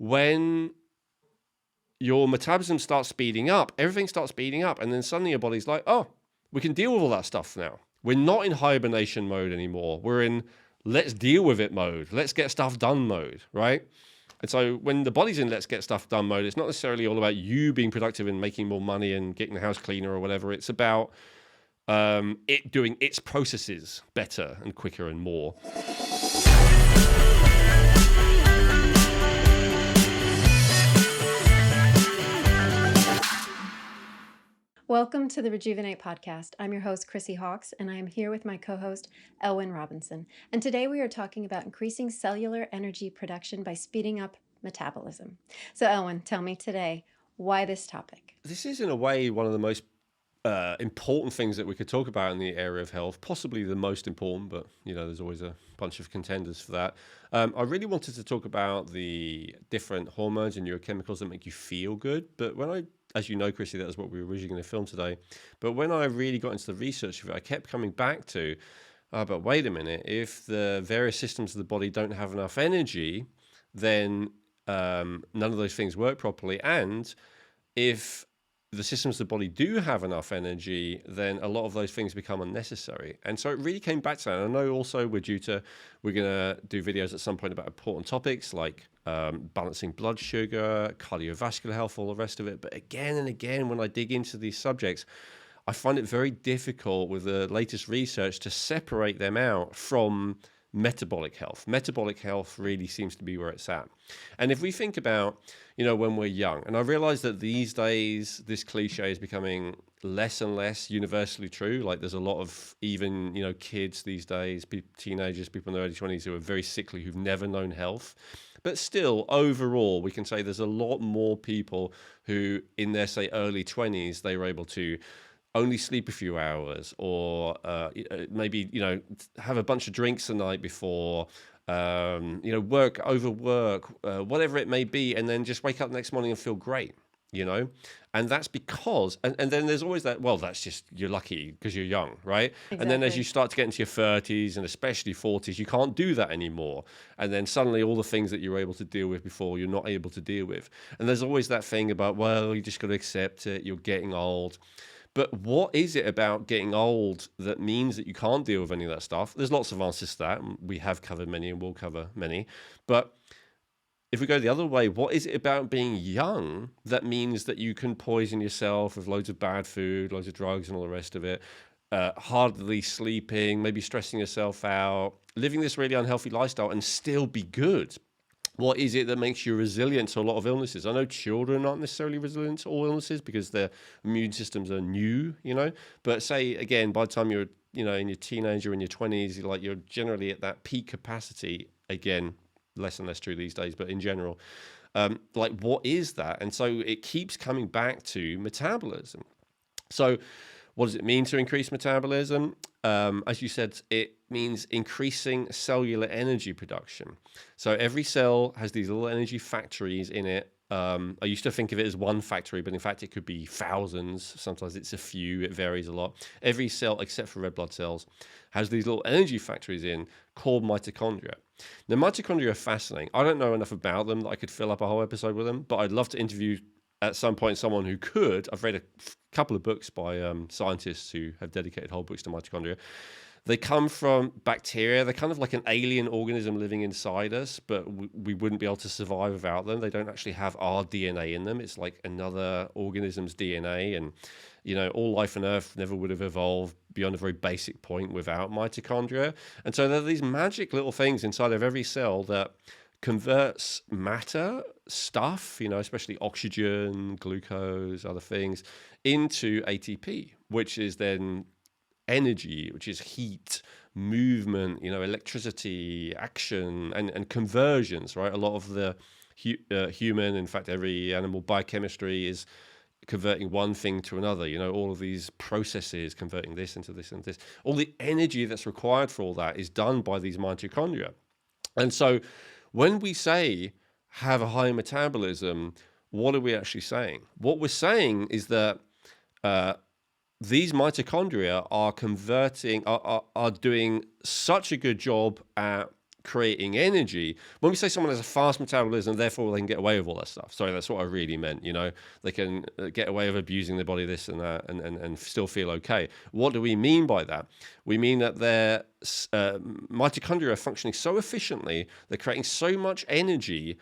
when your metabolism starts speeding up, everything starts speeding up, and then suddenly your body's like, oh, we can deal with all that stuff now. We're not in hibernation mode anymore. We're in let's deal with it mode. Let's get stuff done mode, right? And so when the body's in let's get stuff done mode, it's not necessarily all about you being productive and making more money and getting the house cleaner or whatever. It's about it doing its processes better and quicker and more. Welcome to the Rejuvenate podcast. I'm your host, Krissy Hawks, and I am here with my co-host, Elwin Robinson. And today we are talking about increasing cellular energy production by speeding up metabolism. So Elwin, tell me today, why this topic? This is in a way one of the most important things that we could talk about in the area of health, possibly the most important, but there's always a bunch of contenders for that. I really wanted to talk about the different hormones and neurochemicals that make you feel good, but as you know, Krissy, that was what we were originally going to film today. But when I really got into the research of it, I kept coming back to, but wait a minute, if the various systems of the body don't have enough energy, then none of those things work properly. And if the systems of the body do have enough energy, then a lot of those things become unnecessary. And so it really came back to that. And I know also we're going to do videos at some point about important topics like balancing blood sugar, cardiovascular health, all the rest of it. But again and again, when I dig into these subjects, I find it very difficult with the latest research to separate them out from metabolic health. Metabolic health really seems to be where it's at. And if we think about, when we're young, and I realize that these days, this cliche is becoming less and less universally true. Like there's a lot of even, kids these days, teenagers, people in their early 20s who are very sickly, who've never known health. But still, overall, we can say there's a lot more people who in their, say, early 20s, they were able to only sleep a few hours or maybe, have a bunch of drinks the night before, work, whatever it may be, and then just wake up the next morning and feel great, And that's because, and then there's always that, well, that's just, you're lucky because you're young, right? Exactly. And then as you start to get into your 30s and especially 40s, you can't do that anymore. And then suddenly all the things that you were able to deal with before, you're not able to deal with. And there's always that thing about, well, you just got to accept it, you're getting old. But what is it about getting old that means that you can't deal with any of that stuff? There's lots of answers to that. We have covered many and will cover many. But if we go the other way, what is it about being young that means that you can poison yourself with loads of bad food, loads of drugs and all the rest of it, hardly sleeping, maybe stressing yourself out, living this really unhealthy lifestyle and still be good? What is it that makes you resilient to a lot of illnesses? I know children aren't necessarily resilient to all illnesses because their immune systems are new, But say, again, by the time you're, in your teenager, in your 20s, you're generally at that peak capacity. Again, less and less true these days, but in general, what is that? And so it keeps coming back to metabolism. So what does it mean to increase metabolism? As you said, it means increasing cellular energy production. So every cell has these little energy factories in it. I used to think of it as one factory, but in fact it could be thousands. Sometimes it's a few, it varies a lot. Every cell, except for red blood cells, has these little energy factories in called mitochondria. Now, mitochondria are fascinating. I don't know enough about them that I could fill up a whole episode with them, but I'd love to interview at some point someone who could. I've read a couple of books by scientists who have dedicated whole books to mitochondria. They come from bacteria. They're kind of like an alien organism living inside us, but we wouldn't be able to survive without them. They don't actually have our DNA in them. It's like another organism's DNA. And, all life on Earth never would have evolved beyond a very basic point without mitochondria. And so there are these magic little things inside of every cell that converts matter, stuff, especially oxygen, glucose, other things, into ATP, which is then energy, which is heat, movement, electricity, action, and conversions, right? A lot of the human, in fact, every animal biochemistry is converting one thing to another, all of these processes, converting this into this and this. All the energy that's required for all that is done by these mitochondria. And so when we say have a high metabolism, what are we actually saying? What we're saying is that these mitochondria are converting, are doing such a good job at creating energy. When we say someone has a fast metabolism, therefore they can get away with all that stuff. Sorry, that's what I really meant. They can get away with abusing their body, this and that, and still feel okay. What do we mean by that? We mean that their mitochondria are functioning so efficiently, they're creating so much energy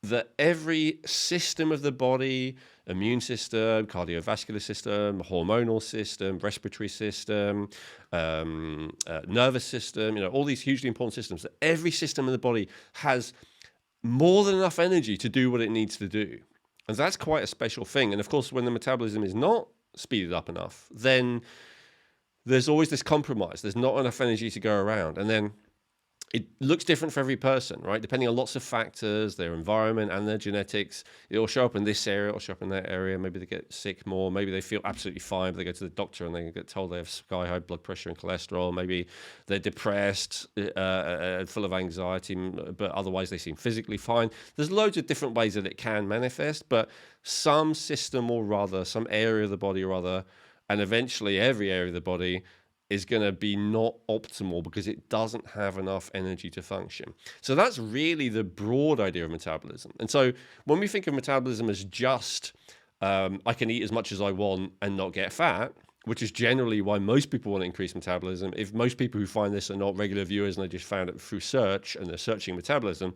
that every system of the body, immune system, cardiovascular system, hormonal system, respiratory system, nervous system, all these hugely important systems, that every system in the body has more than enough energy to do what it needs to do. And that's quite a special thing. And of course, when the metabolism is not speeded up enough, then there's always this compromise. There's not enough energy to go around. And then it looks different for every person, right? Depending on lots of factors, their environment and their genetics. It'll show up in this area, it'll show up in that area. Maybe they get sick more. Maybe they feel absolutely fine, but they go to the doctor and they get told they have sky high blood pressure and cholesterol. Maybe they're depressed, full of anxiety, but otherwise they seem physically fine. There's loads of different ways that it can manifest, but some system or rather, some area of the body or other, and eventually every area of the body is going to be not optimal because it doesn't have enough energy to function. So that's really the broad idea of metabolism. And so when we think of metabolism as just, I can eat as much as I want and not get fat, which is generally why most people want to increase metabolism. If most people who find this are not regular viewers and they just found it through search and they're searching metabolism,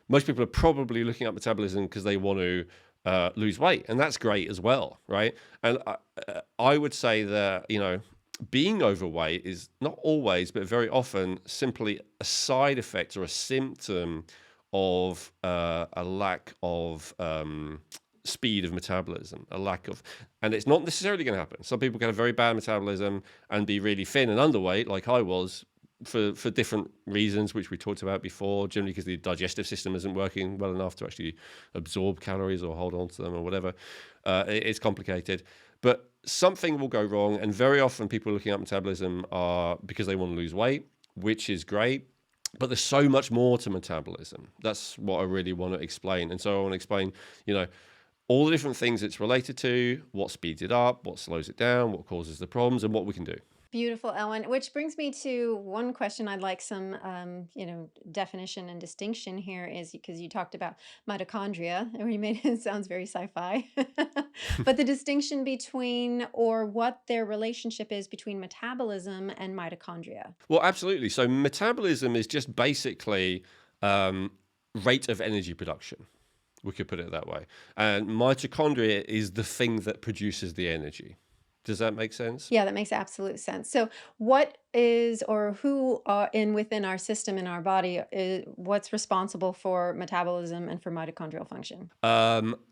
most people are probably looking at metabolism because they want to lose weight. And that's great as well, right? And I would say that, being overweight is not always, but very often simply a side effect or a symptom of a lack of speed of metabolism, and it's not necessarily going to happen. Some people can have very bad metabolism and be really thin and underweight, like I was, for different reasons, which we talked about before, generally because the digestive system isn't working well enough to actually absorb calories or hold on to them or whatever. It's complicated. But something will go wrong, and very often people looking at metabolism are because they want to lose weight, which is great, but there's so much more to metabolism. That's what I really want to explain. And so I want to explain, all the different things it's related to, what speeds it up, what slows it down, what causes the problems, and what we can do. Beautiful, Elwin. Which brings me to one question I'd like some, definition and distinction here is because you talked about mitochondria, or you made it sounds very sci-fi, but the distinction between or what their relationship is between metabolism and mitochondria. Well, absolutely. So metabolism is just basically rate of energy production. We could put it that way. And mitochondria is the thing that produces the energy. Does that make sense? Yeah, that makes absolute sense. So what is or who are within our system in our body what's responsible for metabolism and for mitochondrial function?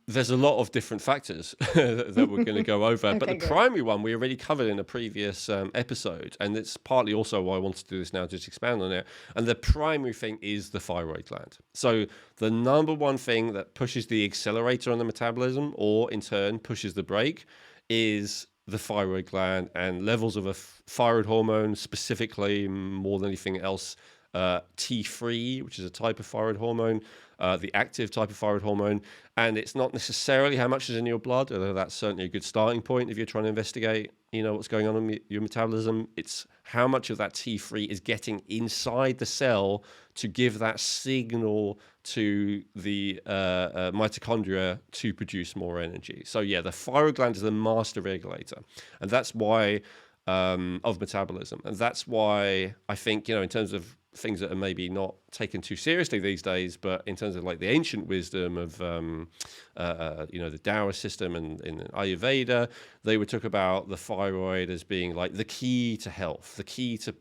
There's a lot of different factors that we're going to go over, but Okay, the good. primary one we already covered in a previous episode, and it's partly also why I wanted to do this now, just expand on it. And the primary thing is the thyroid gland. So the number one thing that pushes the accelerator on the metabolism, or in turn pushes the brake, is the thyroid gland, and levels of a thyroid hormone, specifically more than anything else, T3, which is a type of thyroid hormone, the active type of thyroid hormone. And it's not necessarily how much is in your blood, although that's certainly a good starting point if you're trying to investigate, what's going on in your metabolism. It's how much of that T3 is getting inside the cell to give that signal to the mitochondria to produce more energy. So yeah, the thyroid gland is the master regulator, and that's why of metabolism. And that's why I think, in terms of things that are maybe not taken too seriously these days, but in terms of like the ancient wisdom of, the Taoist system and in Ayurveda, they would talk about the thyroid as being like the key to health, the key to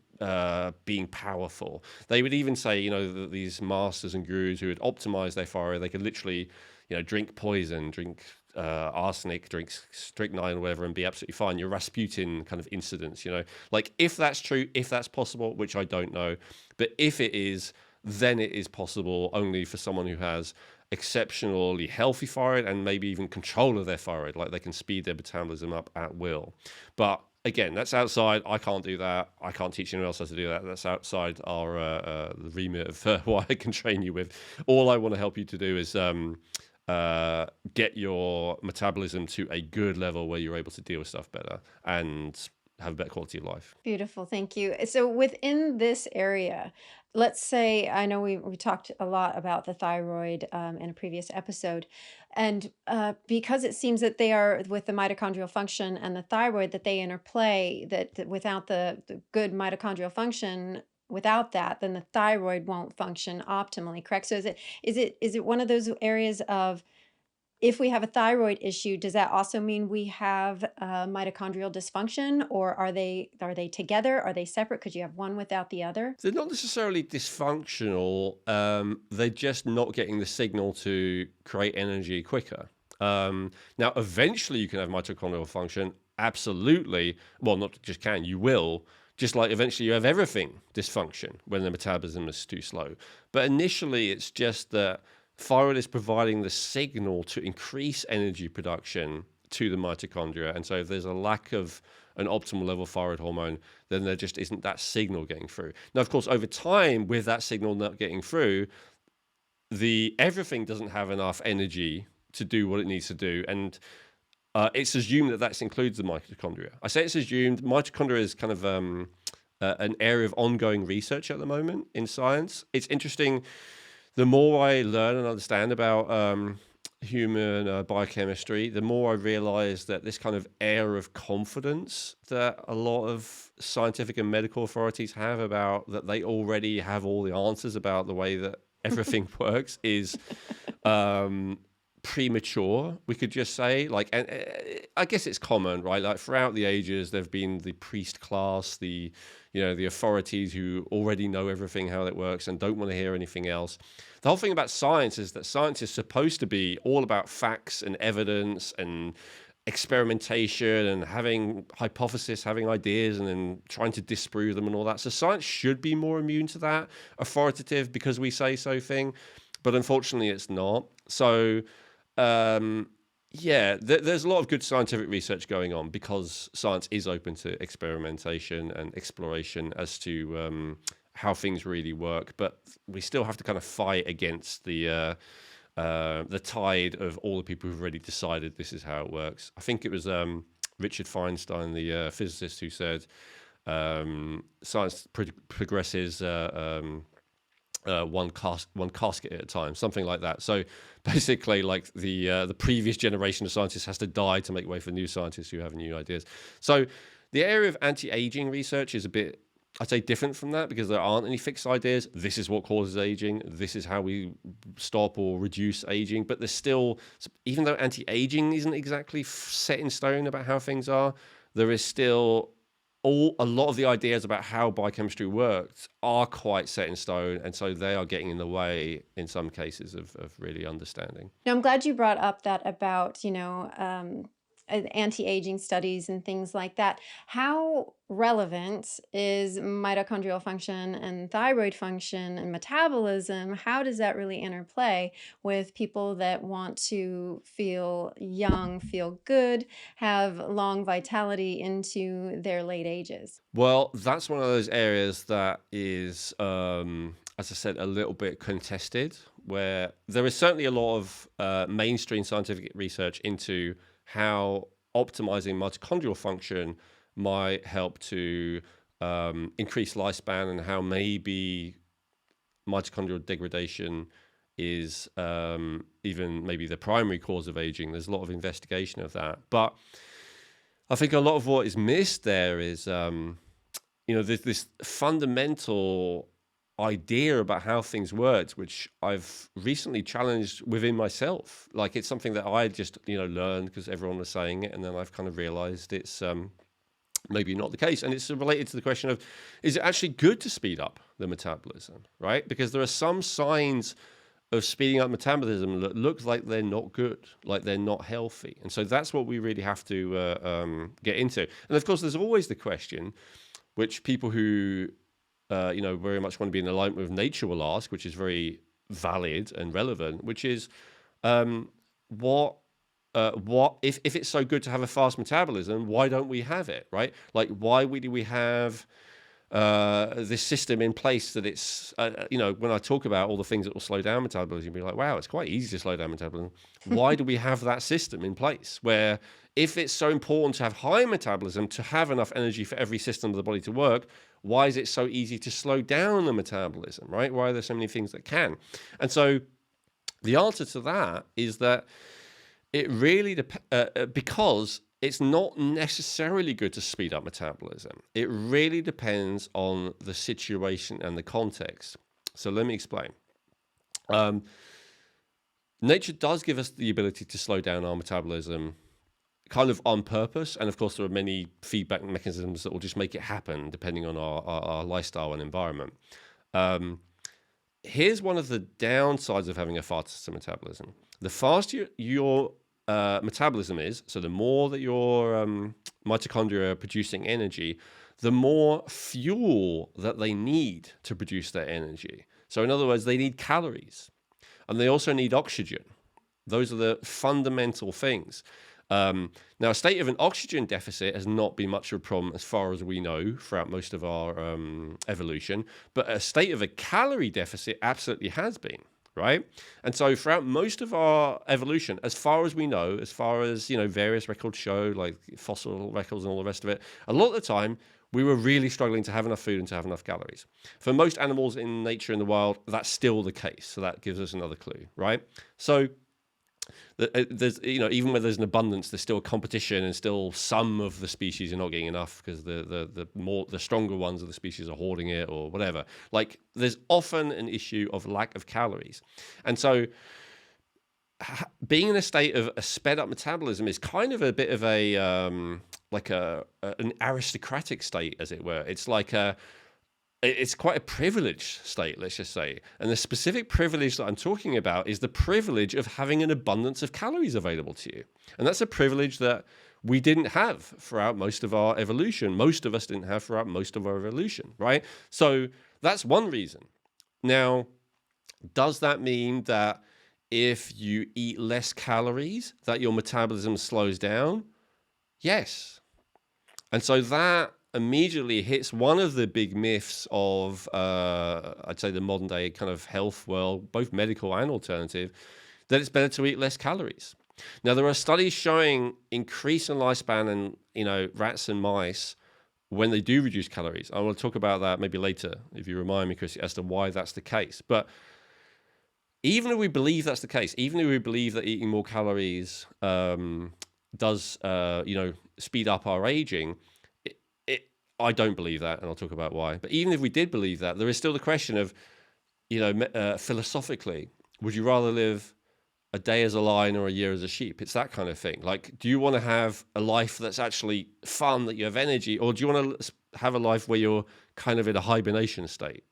being powerful. They would even say, that these masters and gurus who had optimized their thyroid, they could literally, drink poison, drink arsenic, drink strychnine or whatever, and be absolutely fine. Your Rasputin kind of incidents, like if that's true, if that's possible, which I don't know, but if it is, then it is possible only for someone who has exceptionally healthy thyroid and maybe even control of their thyroid, like they can speed their metabolism up at will. But again, that's outside. I can't do that. I can't teach anyone else how to do that. That's outside our the remit of what I can train you with. All I want to help you to do is get your metabolism to a good level where you're able to deal with stuff better and have a better quality of life. Beautiful, thank you. So within this area, let's say I know we talked a lot about the thyroid in a previous episode, and because it seems that they are with the mitochondrial function and the thyroid that they interplay, that without the good mitochondrial function. Without that, then the thyroid won't function optimally, correct? So is it one of those areas of if we have a thyroid issue, does that also mean we have mitochondrial dysfunction, or are they together? Are they separate? Could you have one without the other? They're not necessarily dysfunctional. They're just not getting the signal to create energy quicker. Now, eventually you can have mitochondrial function. Absolutely. Well, not just can, you will. Just like eventually you have everything dysfunction when the metabolism is too slow. But initially it's just that thyroid is providing the signal to increase energy production to the mitochondria. And so if there's a lack of an optimal level of thyroid hormone, then there just isn't that signal getting through. Now, of course, over time, with that signal not getting through, everything doesn't have enough energy to do what it needs to do. And it's assumed that includes the mitochondria. I say it's assumed. Mitochondria is kind of an area of ongoing research at the moment in science. It's interesting. The more I learn and understand about human biochemistry, the more I realize that this kind of air of confidence that a lot of scientific and medical authorities have about that they already have all the answers about the way that everything works is premature, we could just say. Like, and I guess it's common, right? Like throughout the ages, there've been the priest class, the authorities who already know everything, how it works, and don't want to hear anything else. The whole thing about science is that science is supposed to be all about facts and evidence and experimentation and having hypotheses, having ideas, and then trying to disprove them and all that. So science should be more immune to that authoritative because we say so thing, but unfortunately it's not. So there's a lot of good scientific research going on because science is open to experimentation and exploration as to how things really work. But we still have to kind of fight against the tide of all the people who've already decided this is how it works. I think it was Richard Feinstein, the physicist, who said science progresses one casket at a time, something like that. So basically, like the previous generation of scientists has to die to make way for new scientists who have new ideas. So the area of anti-aging research is a bit, I'd say, different from that because there aren't any fixed ideas. This is what causes aging. This is how we stop or reduce aging. But there's still, even though anti-aging isn't exactly set in stone about how things are, there is still a lot of the ideas about how biochemistry works are quite set in stone, and so they are getting in the way in some cases of really understanding. Now, I'm glad you brought up that about, anti-aging studies and things like that. How relevant is mitochondrial function and thyroid function and metabolism? How does that really interplay with people that want to feel young, feel good, have long vitality into their late ages? Well, that's one of those areas that is, as I said, a little bit contested, where there is certainly a lot of mainstream scientific research into how optimizing mitochondrial function might help to increase lifespan, and how maybe mitochondrial degradation is even maybe the primary cause of aging. There's a lot of investigation of that. But I think a lot of what is missed there is, this fundamental idea about how things work, which I've recently challenged within myself. Like, it's something that I just, learned because everyone was saying it, and then I've kind of realized it's maybe not the case. And it's related to the question of, is it actually good to speed up the metabolism, right? Because there are some signs of speeding up metabolism that look like they're not good, like they're not healthy. And so that's what we really have to get into. And of course, there's always the question, which people who very much want to be in alignment with nature will ask, which is very valid and relevant, which is what if it's so good to have a fast metabolism, why don't we have it, right? Like, why do we have this system in place that it's, when I talk about all the things that will slow down metabolism, you'll be like, wow, it's quite easy to slow down metabolism. Why do we have that system in place where if it's so important to have high metabolism, to have enough energy for every system of the body to work, why is it so easy to slow down the metabolism, right? Why are there so many things that can? And so the answer to that is that it really because it's not necessarily good to speed up metabolism. It really depends on the situation and the context. So let me explain. Nature does give us the ability to slow down our metabolism kind of on purpose. And of course, there are many feedback mechanisms that will just make it happen depending on our lifestyle and environment. Here's one of the downsides of having a faster metabolism. The faster your metabolism is, so the more that your mitochondria are producing energy, the more fuel that they need to produce that energy. So in other words, they need calories and they also need oxygen. Those are the fundamental things. Now, a state of an oxygen deficit has not been much of a problem as far as we know throughout most of our evolution, but a state of a calorie deficit absolutely has been. Right. And so throughout most of our evolution, as far as we know, as far as, various records show, like fossil records and all the rest of it, a lot of the time we were really struggling to have enough food and to have enough calories. For most animals in nature in the wild, that's still the case. So that gives us another clue. Right. So there's, even where there's an abundance, there's still a competition and still some of the species are not getting enough because the stronger ones of the species are hoarding it or whatever. Like there's often an issue of lack of calories. And so being in a state of a sped up metabolism is kind of a bit of an aristocratic state, as it were. It's like it's quite a privileged state, let's just say. And the specific privilege that I'm talking about is the privilege of having an abundance of calories available to you. And that's a privilege that we didn't have throughout most of our evolution. Most of us didn't have throughout most of our evolution, right? So that's one reason. Now, does that mean that if you eat less calories, that your metabolism slows down? Yes. And so that immediately hits one of the big myths of, I'd say, the modern day kind of health world, both medical and alternative, that it's better to eat less calories. Now, there are studies showing increase in lifespan in, rats and mice when they do reduce calories. I want to talk about that maybe later, if you remind me, Krissy, as to why that's the case. But even if we believe that's the case, even if we believe that eating more calories does, speed up our aging, I don't believe that, and I'll talk about why. But even if we did believe that, there is still the question of, philosophically, would you rather live a day as a lion or a year as a sheep? It's that kind of thing. Like, do you want to have a life that's actually fun, that you have energy, or do you want to have a life where you're kind of in a hibernation state,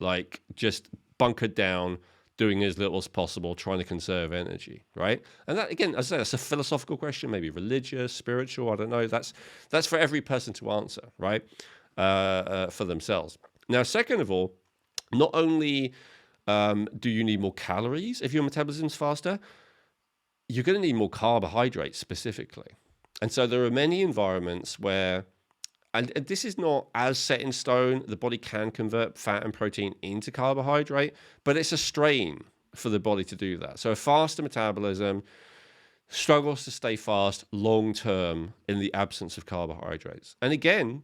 like just bunkered down, doing as little as possible, trying to conserve energy, right? And that, again, as I say, that's a philosophical question, maybe religious, spiritual, I don't know. That's for every person to answer, right? For themselves. Now, second of all, not only do you need more calories if your metabolism's faster, you're going to need more carbohydrates specifically. And so there are many environments where, and this is not as set in stone, the body can convert fat and protein into carbohydrate, but it's a strain for the body to do that. So a faster metabolism struggles to stay fast long term in the absence of carbohydrates. And again,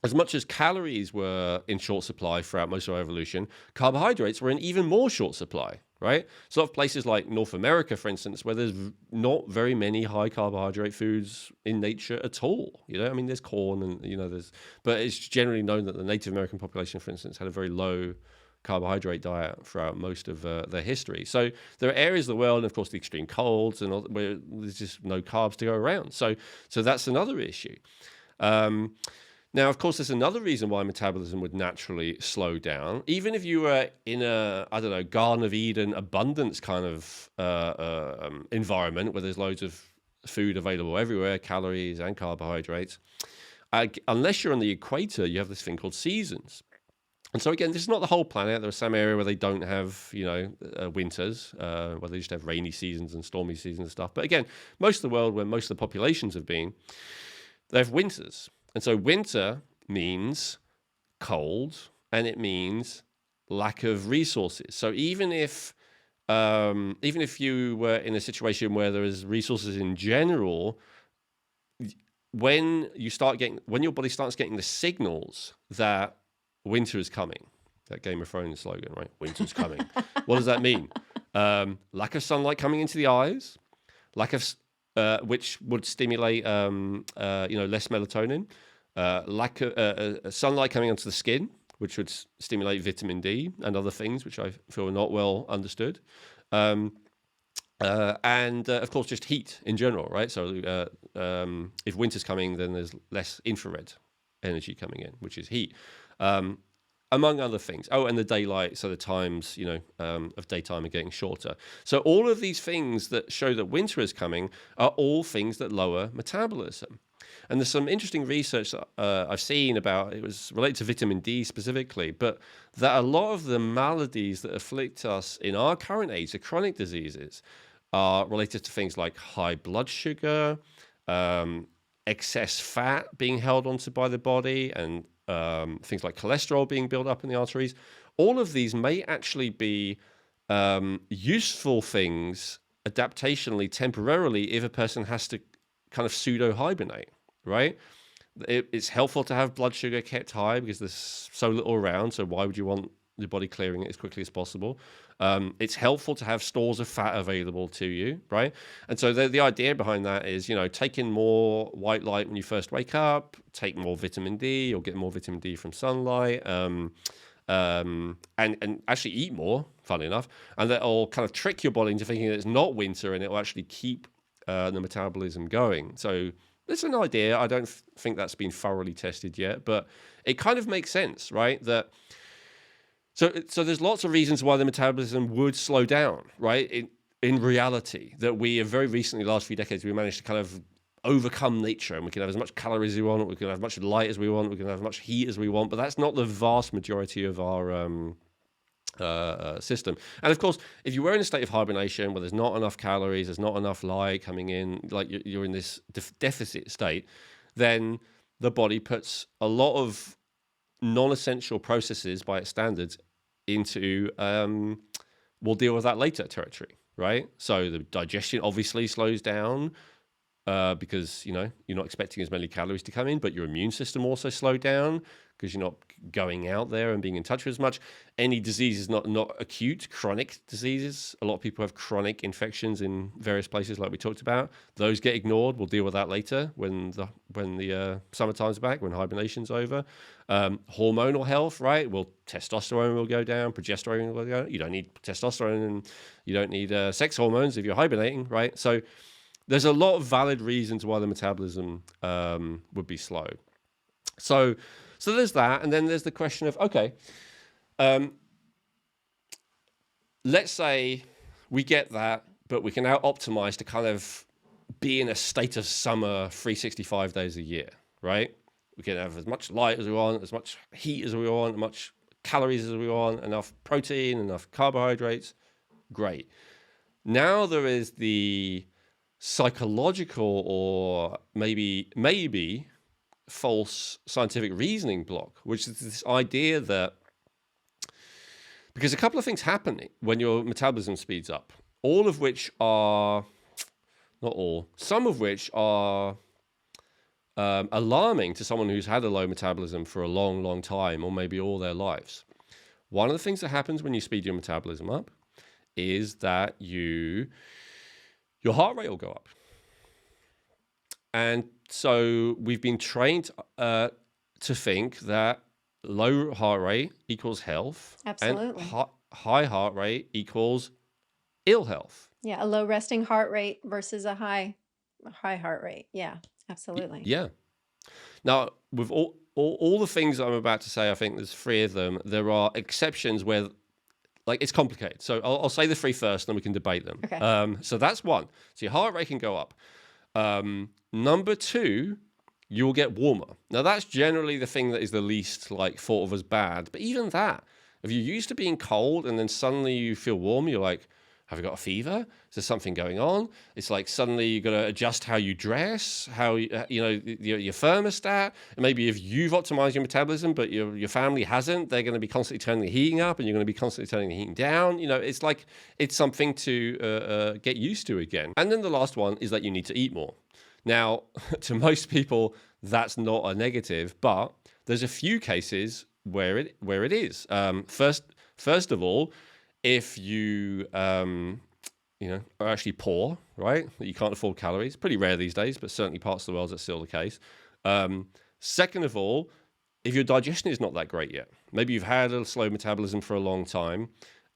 as much as calories were in short supply throughout most of our evolution, carbohydrates were in even more short supply, right? So of places like North America, for instance, where there's not very many high carbohydrate foods in nature at all. I mean, there's corn and, but it's generally known that the Native American population, for instance, had a very low carbohydrate diet throughout most of their history. So there are areas of the world, and of course the extreme colds and all, where there's just no carbs to go around. So that's another issue. Now, of course, there's another reason why metabolism would naturally slow down. Even if you were in a, Garden of Eden abundance kind of environment where there's loads of food available everywhere, calories and carbohydrates, unless you're on the equator, you have this thing called seasons. And so again, this is not the whole planet. There are some areas where they don't have, winters, where they just have rainy seasons and stormy seasons and stuff. But again, most of the world where most of the populations have been, they have winters. And so winter means cold, and it means lack of resources. So even if you were in a situation where there is resources in general, when your body starts getting the signals that winter is coming, that Game of Thrones slogan, right? Winter's coming. What does that mean? Lack of sunlight coming into the eyes, which would stimulate less melatonin. Lack of sunlight coming onto the skin, which would stimulate vitamin D and other things, which I feel are not well understood. And of course, just heat in general, right? So if winter's coming, then there's less infrared energy coming in, which is heat, among other things. Oh, and the daylight, so the times, of daytime are getting shorter. So all of these things that show that winter is coming are all things that lower metabolism. And there's some interesting research that I've seen about, it was related to vitamin D specifically, but that a lot of the maladies that afflict us in our current age, the chronic diseases, are related to things like high blood sugar, excess fat being held onto by the body, and things like cholesterol being built up in the arteries. All of these may actually be useful things adaptationally, temporarily, if a person has to kind of pseudo-hibernate, right? It's helpful to have blood sugar kept high because there's so little around, so why would you want the body clearing it as quickly as possible? It's helpful to have stores of fat available to you, right? And so the idea behind that is, take in more white light when you first wake up, take more vitamin D, or get more vitamin D from sunlight, and actually eat more, funnily enough, and that'll kind of trick your body into thinking that it's not winter, and it'll actually keep the metabolism going. So it's an idea. I don't think that's been thoroughly tested yet, but it kind of makes sense, right? So there's lots of reasons why the metabolism would slow down, right? In reality, that we have very recently, last few decades, we managed to kind of overcome nature, and we can have as much calories as we want, we can have as much light as we want, we can have as much heat as we want, but that's not the vast majority of our system. And of course, if you were in a state of hibernation where there's not enough calories, there's not enough light coming in, like you're in this deficit state, then the body puts a lot of non-essential processes by its standards into we'll deal with that later territory, right? So the digestion obviously slows down because you're not expecting as many calories to come in, but your immune system also slowed down because you're not going out there and being in touch with as much. Any diseases, not acute, chronic diseases. A lot of people have chronic infections in various places, like we talked about. Those get ignored. We'll deal with that later when the summertime's back, when hibernation's over. Hormonal health, right? Well, testosterone will go down, progesterone will go down. You don't need testosterone and you don't need sex hormones if you're hibernating, right? So there's a lot of valid reasons why the metabolism would be slow. So there's that, and then there's the question of, okay, let's say we get that, but we can now optimize to kind of be in a state of summer 365 days a year, right? We can have as much light as we want, as much heat as we want, as much calories as we want, enough protein, enough carbohydrates. Great. Now there is the psychological or maybe false scientific reasoning block, which is this idea that because a couple of things happen when your metabolism speeds up, some of which are alarming to someone who's had a low metabolism for a long, long time, or maybe all their lives. One of the things that happens when you speed your metabolism up is that your heart rate will go up. And so we've been trained to think that low heart rate equals health. Absolutely. And high heart rate equals ill health. Yeah, a low resting heart rate versus a high heart rate. Yeah, absolutely. Yeah. Now, with all the things I'm about to say, I think there's three of them. There are exceptions where, like, it's complicated. So I'll say the three first, and then we can debate them. Okay. So that's one. So your heart rate can go up. Number two, you'll get warmer. Now that's generally the thing that is the least thought of as bad. But even that, if you're used to being cold and then suddenly you feel warm, you're like, have you got a fever? Is there something going on? It's like suddenly you've got to adjust how you dress, how your thermostat. And maybe if you've optimized your metabolism, but your family hasn't, they're going to be constantly turning the heating up, and you're going to be constantly turning the heating down. It's like it's something to get used to again. And then the last one is that you need to eat more. Now, to most people, that's not a negative, but there's a few cases where it is. First of all, if you are actually poor, right? That you can't afford calories. Pretty rare these days, but certainly parts of the world that's still the case. Second of all, if your digestion is not that great yet, maybe you've had a slow metabolism for a long time,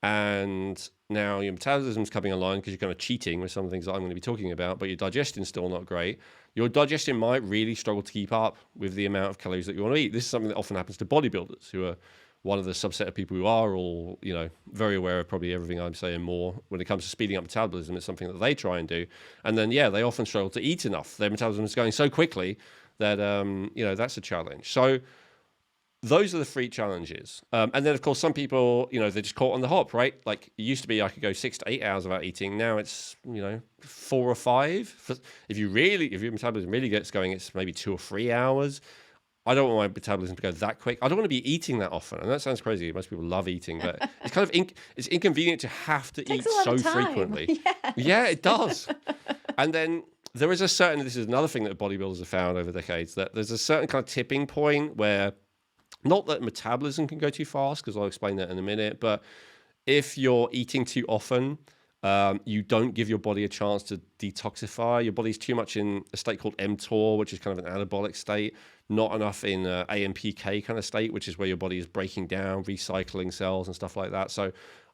and now your metabolism's coming online because you're kind of cheating with some of the things that I'm going to be talking about, but your digestion's still not great. Your digestion might really struggle to keep up with the amount of calories that you want to eat. This is something that often happens to bodybuilders, who are one of the subset of people who are all, very aware of probably everything I'm saying more when it comes to speeding up metabolism. It's something that they try and do. And then, they often struggle to eat enough. Their metabolism is going so quickly that, that's a challenge. So those are the three challenges. And then, of course, some people, they're just caught on the hop, right? Like it used to be I could go 6 to 8 hours without eating. Now it's, 4 or 5. If your metabolism really gets going, it's maybe 2 or 3 hours. I don't want my metabolism to go that quick. I don't want to be eating that often. And that sounds crazy. Most people love eating, but it's kind of it's inconvenient to have to eat so frequently. Yes. Yeah, it does. And then there is this is another thing that bodybuilders have found over decades, that there's a certain kind of tipping point where, not that metabolism can go too fast, because I'll explain that in a minute, but if you're eating too often, you don't give your body a chance to detoxify. Your body's too much in a state called mTOR, which is kind of an anabolic state, not enough in AMPK kind of state, which is where your body is breaking down, recycling cells and stuff like that. So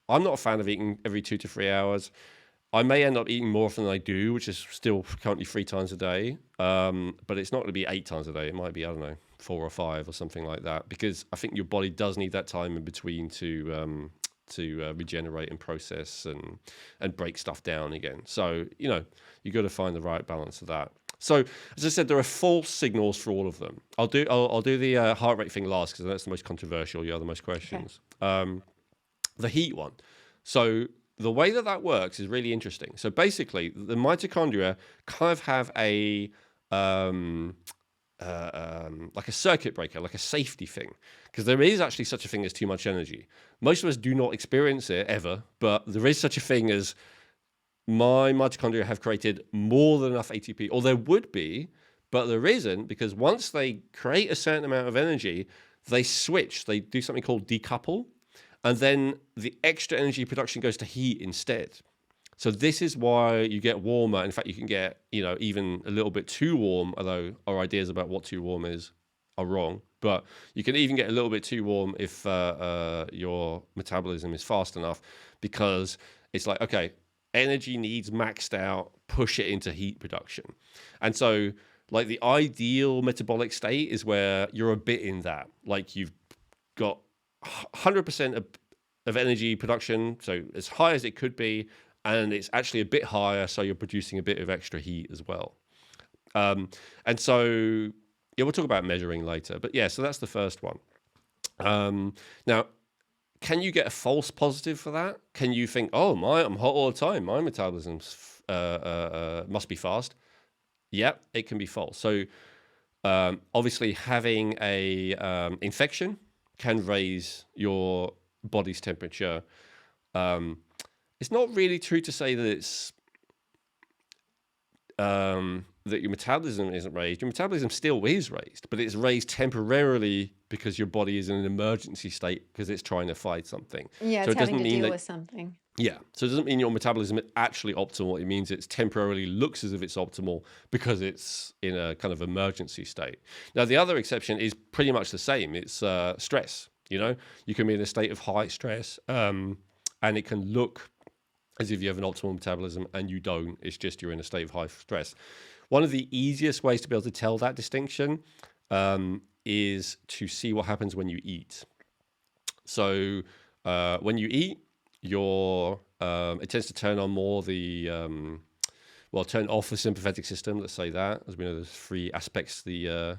I'm not a fan of eating every 2 to 3 hours. I may end up eating more often than I do, which is still currently 3 times a day. But it's not going to be 8 times a day. It might be, 4 or 5 or something like that, because I think your body does need that time in between to regenerate and process and break stuff down again. So, you got to find the right balance of that. So, as I said, there are false signals for all of them. I'll do the heart rate thing last, because that's the most controversial. You have the most questions. Okay. The heat one. So the way that works is really interesting. So basically, the mitochondria kind of have a like a circuit breaker, like a safety thing, because there is actually such a thing as too much energy. Most of us do not experience it ever, but there is such a thing as my mitochondria have created more than enough ATP, or there would be, but there isn't, because once they create a certain amount of energy, they switch, they do something called decouple, and then the extra energy production goes to heat instead. So this is why you get warmer. In fact, you can get, even a little bit too warm, although our ideas about what too warm is are wrong. But you can even get a little bit too warm if your metabolism is fast enough, because it's like, okay, energy needs maxed out, push it into heat production. And so like the ideal metabolic state is where you're a bit in that. Like you've got 100% of energy production, so as high as it could be, and it's actually a bit higher, so you're producing a bit of extra heat as well. And so, we'll talk about measuring later. But so that's the first one. Now, can you get a false positive for that? Can you think, I'm hot all the time, my metabolism must be fast? Yeah, it can be false. So obviously having a infection can raise your body's temperature. It's not really true to say that it's that your metabolism isn't raised. Your metabolism still is raised, but it's raised temporarily because your body is in an emergency state because it's trying to fight something. Yeah, so it's it doesn't having to mean deal that, with something. Yeah, so it doesn't mean your metabolism is actually optimal. It means it's temporarily looks as if it's optimal because it's in a kind of emergency state. Now, the other exception is pretty much the same. It's stress. You can be in a state of high stress, and it can look as if you have an optimal metabolism, and you don't. It's just you're in a state of high stress. One of the easiest ways to be able to tell that distinction is to see what happens when you eat. So when you eat, it tends to turn on more the turn off the sympathetic system. Let's say that, as we know, there's 3 aspects to the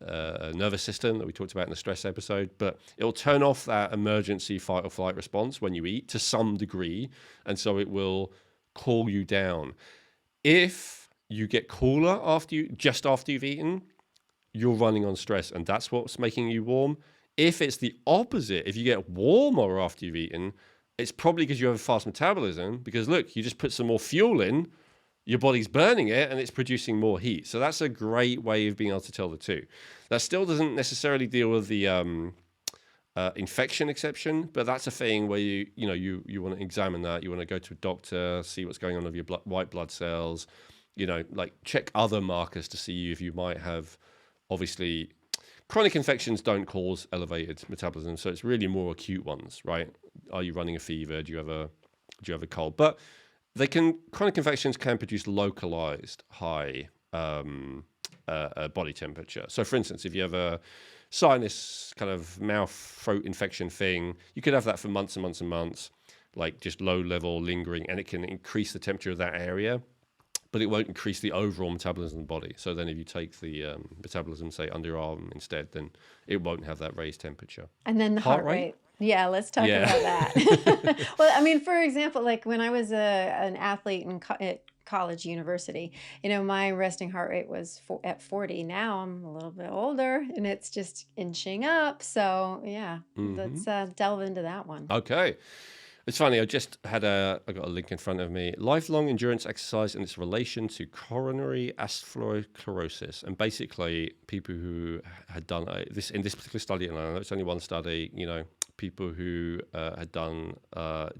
nervous system that we talked about in the stress episode, but it'll turn off that emergency fight or flight response when you eat to some degree, and so it will cool you down. If you get cooler just after you've eaten, you're running on stress, and that's what's making you warm. If it's the opposite, if you get warmer after you've eaten, it's probably because you have a fast metabolism, because look, you just put some more fuel in, your body's burning it, and it's producing more heat. So that's a great way of being able to tell the two. That still doesn't necessarily deal with the infection exception, but that's a thing where you want to examine that. You want to go to a doctor, see what's going on with your white blood cells, like check other markers to see if you might have, obviously, chronic infections don't cause elevated metabolism, so it's really more acute ones, right? Are you running a fever? Do you have a cold? But chronic infections can produce localized high body temperature. So for instance, if you have a sinus kind of mouth throat infection thing, you could have that for months and months and months, like just low level lingering, and it can increase the temperature of that area, but it won't increase the overall metabolism of the body. So then if you take the metabolism, say, under your arm instead, then it won't have that raised temperature. And then the heart rate. Yeah, let's talk about that. Well, I mean, for example, like when I was an athlete at college, university, my resting heart rate was at 40. Now I'm a little bit older, and it's just inching up. So yeah, let's delve into that one. Okay. It's funny, I got a link in front of me. Lifelong endurance exercise and its relation to coronary atherosclerosis. And basically, people who had done this in this particular study, and I know it's only one study, people who had done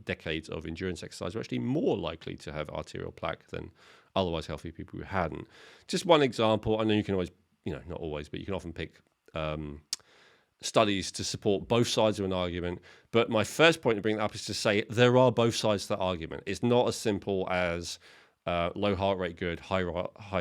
decades of endurance exercise were actually more likely to have arterial plaque than otherwise healthy people who hadn't. Just one example. I know you can always, not always, but you can often pick studies to support both sides of an argument. But my first point to bring up is to say there are both sides to that argument. It's not as simple as low heart rate good, high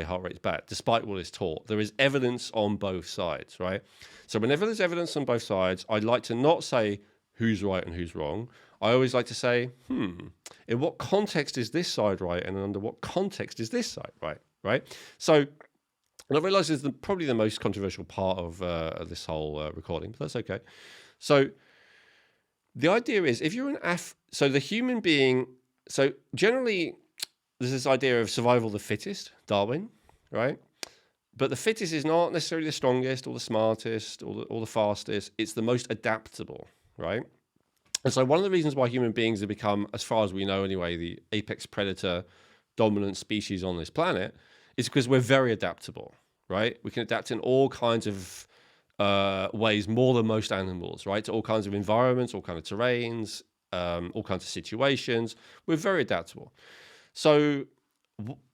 heart rate bad, despite what is taught. There is evidence on both sides, right? So whenever there's evidence on both sides, I'd like to not say who's right and who's wrong. I always like to say, in what context is this side right, and under what context is this side right? So, and I realize it's probably the most controversial part of this whole recording, but that's okay. So the idea is, if you're so the human being, so generally there's this idea of survival of the fittest, Darwin, right? But the fittest is not necessarily the strongest or the smartest or the fastest. It's the most adaptable, right? And so one of the reasons why human beings have become, as far as we know anyway, the apex predator dominant species on this planet is because we're very adaptable, right? We can adapt in all kinds of ways, more than most animals, right? To all kinds of environments, all kinds of terrains, all kinds of situations. We're very adaptable. So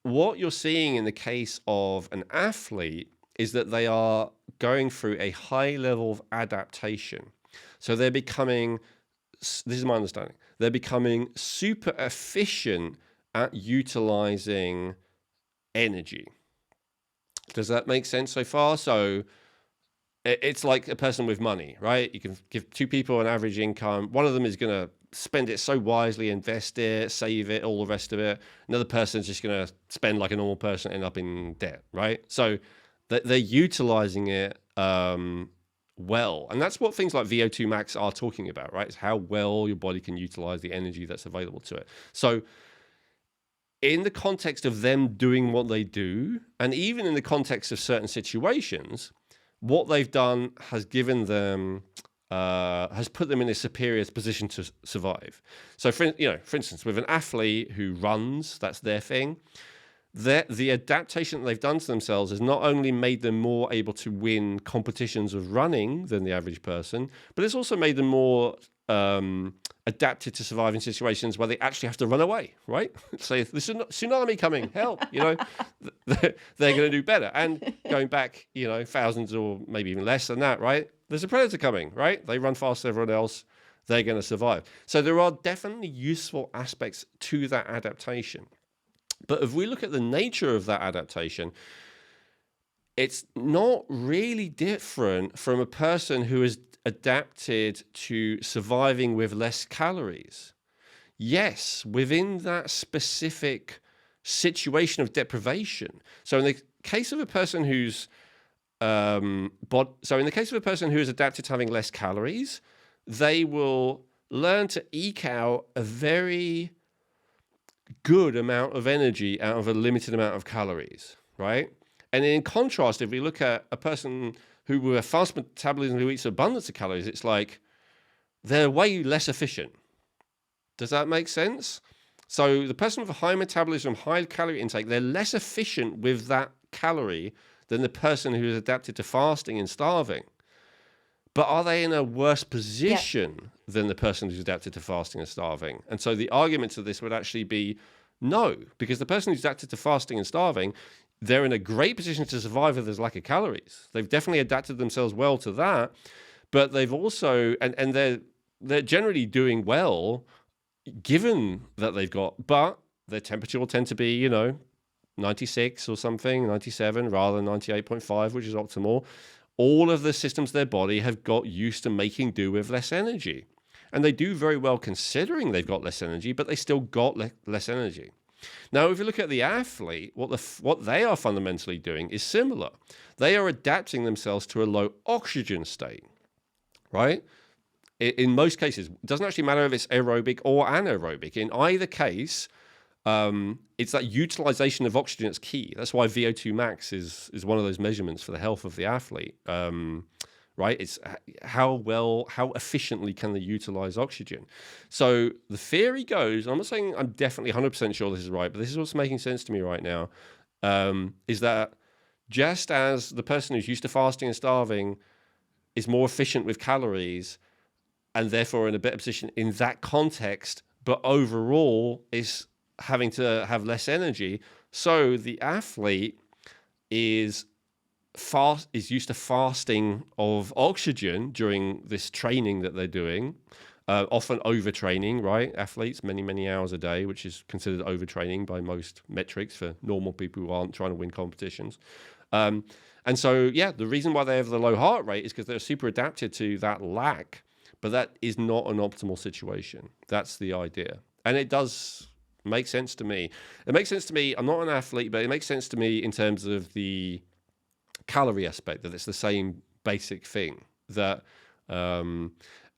what you're seeing in the case of an athlete is that they are going through a high level of adaptation. So they're becoming, this is my understanding, they're becoming super efficient at utilizing energy. Does that make sense so far? So it's like a person with money, right? You can give two people an average income. One of them is going to spend it so wisely, invest it, save it, all the rest of it. Another person is just going to spend like a normal person, end up in debt, right? So they're utilizing it well. And that's what things like VO2 max are talking about, right? It's how well your body can utilize the energy that's available to it. So in the context of them doing what they do, and even in the context of certain situations, what they've done has given them, has put them in a superior position to survive. So, for instance, with an athlete who runs, that's their thing. The adaptation that they've done to themselves has not only made them more able to win competitions of running than the average person, but it's also made them more adapted to surviving situations where they actually have to run away, right? Say, there's a tsunami coming, help, they're going to do better. And going back, thousands or maybe even less than that, right? There's a predator coming, right? They run faster than everyone else. They're going to survive. So there are definitely useful aspects to that adaptation. But if we look at the nature of that adaptation, it's not really different from a person who is adapted to surviving with less calories. Yes, within that specific situation of deprivation. So in the case of a person who's So in the case of a person who is adapted to having less calories, they will learn to eke out a very good amount of energy out of a limited amount of calories, right? And in contrast, if we look at a person who with a fast metabolism who eats abundance of calories, it's like they're way less efficient. Does that make sense? So the person with a high metabolism, high calorie intake, they're less efficient with that calorie than the person who is adapted to fasting and starving. But are they in a worse position than the person who's adapted to fasting and starving? And so the argument to this would actually be no, because the person who's adapted to fasting and starving, they're in a great position to survive if there's lack of calories. They've definitely adapted themselves well to that, but they've also, and they're generally doing well given that they've got, but their temperature will tend to be, 96 or something, 97 rather than 98.5, which is optimal. All of the systems of their body have got used to making do with less energy. And they do very well considering they've got less energy, but they still got less energy. Now, if you look at the athlete, what they are fundamentally doing is similar. They are adapting themselves to a low oxygen state, right? In most cases, it doesn't actually matter if it's aerobic or anaerobic. In either case, it's that utilization of oxygen that's key. That's why VO2 max is one of those measurements for the health of the athlete, right? It's how efficiently can they utilize oxygen. So the theory goes, I'm not saying I'm definitely 100% sure this is right, but this is what's making sense to me right now, is that just as the person who's used to fasting and starving is more efficient with calories and therefore in a better position in that context, but overall is having to have less energy. So the athlete is used to fasting of oxygen during this training that they're doing, often overtraining, right? Athletes, many hours a day, which is considered overtraining by most metrics for normal people who aren't trying to win competitions. And so, the reason why they have the low heart rate is because they're super adapted to that lack, but that is not an optimal situation. That's the idea. And it does make sense to me. It makes sense to me. I'm not an athlete, but it makes sense to me in terms of the calorie aspect, that it's the same basic thing that, and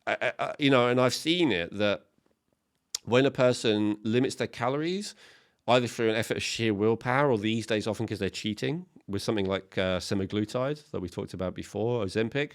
I've seen it that when a person limits their calories, either through an effort of sheer willpower or these days often because they're cheating with something like semaglutide that we talked about before, Ozempic,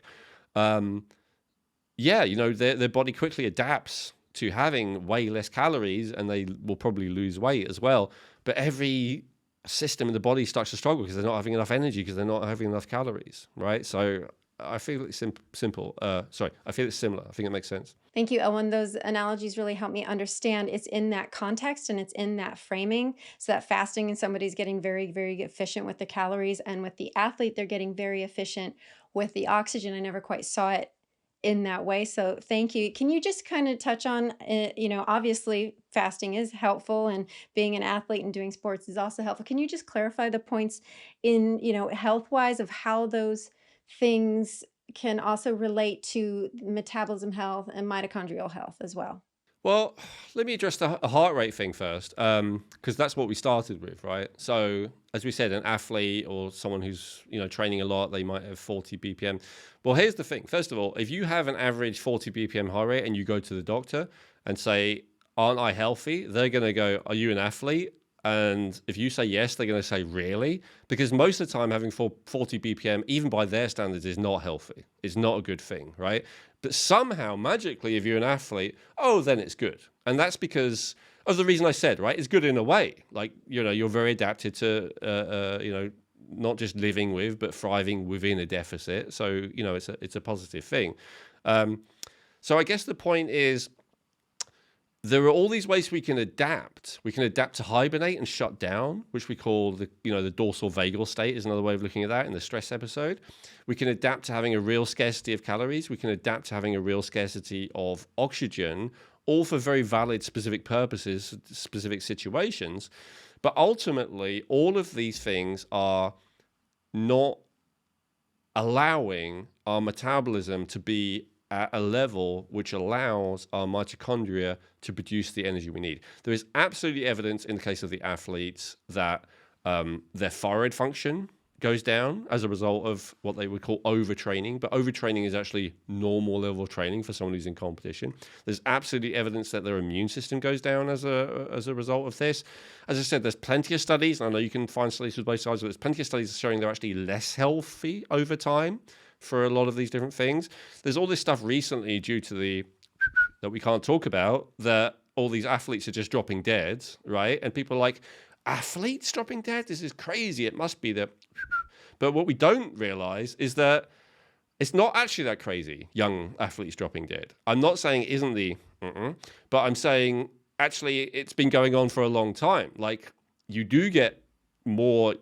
their body quickly adapts to having way less calories and they will probably lose weight as well. But every system in the body starts to struggle because they're not having enough energy, because they're not having enough calories, right? So I feel it's simple. I feel it's similar. I think it makes sense. Thank you, Elwin. Those analogies really help me understand it's in that context and it's in that framing. So that fasting and somebody's getting very, very efficient with the calories, and with the athlete, they're getting very efficient with the oxygen. I never quite saw it in that way. So thank you. Can you just kind of touch on, obviously fasting is helpful and being an athlete and doing sports is also helpful. Can you just clarify the points in, health-wise of how those things can also relate to metabolism health and mitochondrial health as well? Well, let me address the heart rate thing first, because that's what we started with, right? So, as we said, an athlete or someone who's training a lot, they might have 40 BPM. Well, here's the thing. First of all, if you have an average 40 BPM heart rate and you go to the doctor and say, "Aren't I healthy?" They're going to go, "Are you an athlete?" And if you say yes, they're going to say, "Really?" Because most of the time, having 40 BPM, even by their standards, is not healthy. It's not a good thing, right? But somehow, magically, if you're an athlete, then it's good. And that's because of the reason I said, right? It's good in a way. Like, you're very adapted to, not just living with, but thriving within a deficit. So, it's a positive thing. So I guess the point is, there are all these ways we can adapt. We can adapt to hibernate and shut down, which we call the dorsal vagal state is another way of looking at that in the stress episode. We can adapt to having a real scarcity of calories. We can adapt to having a real scarcity of oxygen, all for very valid specific purposes, specific situations. But ultimately, all of these things are not allowing our metabolism to be at a level which allows our mitochondria to produce the energy we need. There is absolutely evidence in the case of the athletes that their thyroid function goes down as a result of what they would call overtraining. But overtraining is actually normal level of training for someone who's in competition. There's absolutely evidence that their immune system goes down as a result of this. As I said, there's plenty of studies, and I know you can find studies with both sides, but there's plenty of studies showing they're actually less healthy over time for a lot of these different things. There's all this stuff recently due to that we can't talk about, that all these athletes are just dropping dead, right? And people are like, athletes dropping dead? This is crazy. It must be that. But what we don't realize is that it's not actually that crazy, young athletes dropping dead. I'm not saying it isn't but I'm saying actually it's been going on for a long time. Like, you do get more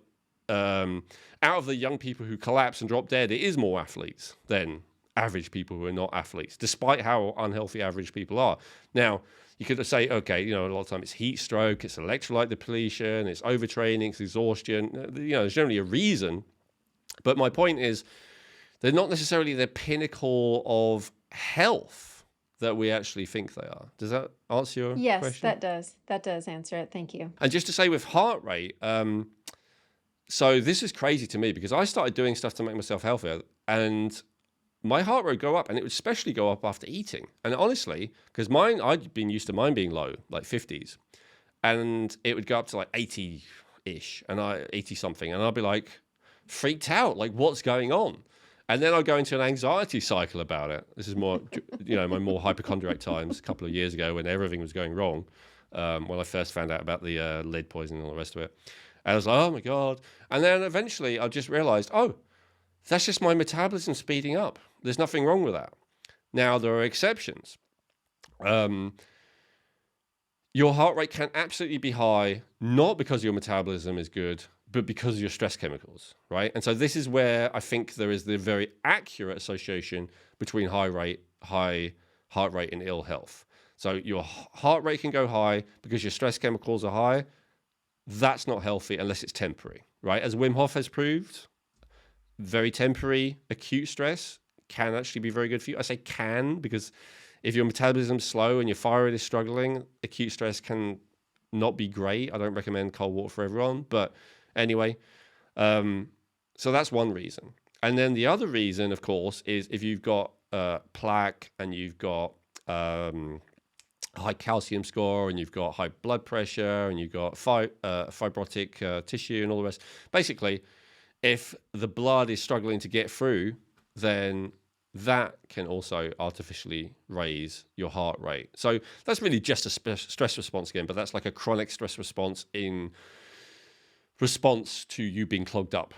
out of the young people who collapse and drop dead. It is more athletes than average people who are not athletes, despite how unhealthy average people are. Now, you could say, okay, a lot of time it's heat stroke, it's electrolyte depletion, it's overtraining, it's exhaustion. There's generally a reason. But my point is, they're not necessarily the pinnacle of health that we actually think they are. Does that answer your question? Yes, that does. That does answer it. Thank you. And just to say with heart rate, so this is crazy to me because I started doing stuff to make myself healthier, and my heart rate go up, and it would especially go up after eating. And honestly, because I'd been used to mine being low, like 50s, and it would go up to like 80-ish, and 80 something, and I'd be like freaked out, like what's going on? And then I'd go into an anxiety cycle about it. This is more, my more hypochondriac times a couple of years ago when everything was going wrong, when I first found out about the lead poisoning and all the rest of it. And I was like, oh my God. And then eventually I just realized, oh, that's just my metabolism speeding up. There's nothing wrong with that. Now, there are exceptions. Your heart rate can absolutely be high, not because your metabolism is good, but because of your stress chemicals, right? And so this is where I think there is the very accurate association between high heart rate and ill health. So your heart rate can go high because your stress chemicals are high. That's not healthy unless it's temporary, right? As Wim Hof has proved, very temporary acute stress can actually be very good for you. I say can because if your metabolism's slow and your thyroid is struggling, acute stress can not be great. I don't recommend cold water for everyone, but anyway, so that's one reason. And then the other reason, of course, is if you've got plaque and you've got high calcium score and you've got high blood pressure and you've got fibrotic tissue and all the rest. Basically, if the blood is struggling to get through, then that can also artificially raise your heart rate. So that's really just a stress response again, but that's like a chronic stress response in response to you being clogged up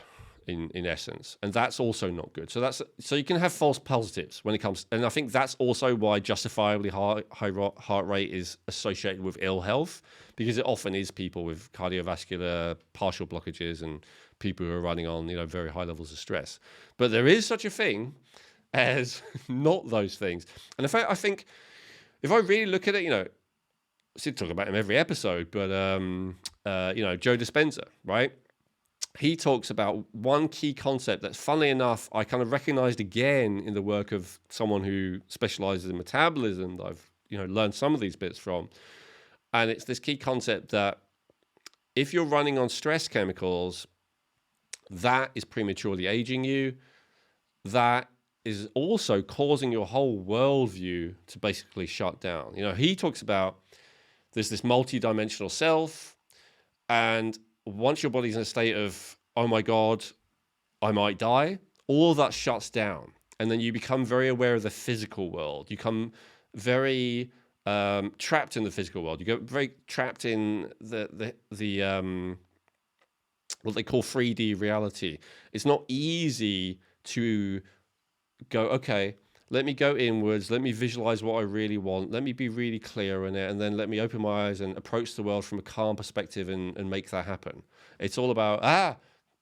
in essence. And that's also not good. So you can have false positives when it comes, and I think that's also why justifiably high heart rate is associated with ill health, because it often is people with cardiovascular partial blockages and people who are running on, very high levels of stress. But there is such a thing as not those things. And in fact, I think if I really look at it, I still talk about him every episode, but Joe Dispenza, right? He talks about one key concept that's, funnily enough, I kind of recognized again in the work of someone who specializes in metabolism that I've learned some of these bits from. And it's this key concept that if you're running on stress chemicals, that is prematurely aging you. That is also causing your whole worldview to basically shut down. He talks about there's this multi-dimensional self, and once your body's in a state of, oh my God, I might die, all of that shuts down. And then you become very aware of the physical world. You become very trapped in the physical world. You get very trapped in the what they call 3D reality. It's not easy to go, okay, let me go inwards, let me visualize what I really want, let me be really clear in it, and then let me open my eyes and approach the world from a calm perspective and make that happen. It's all about,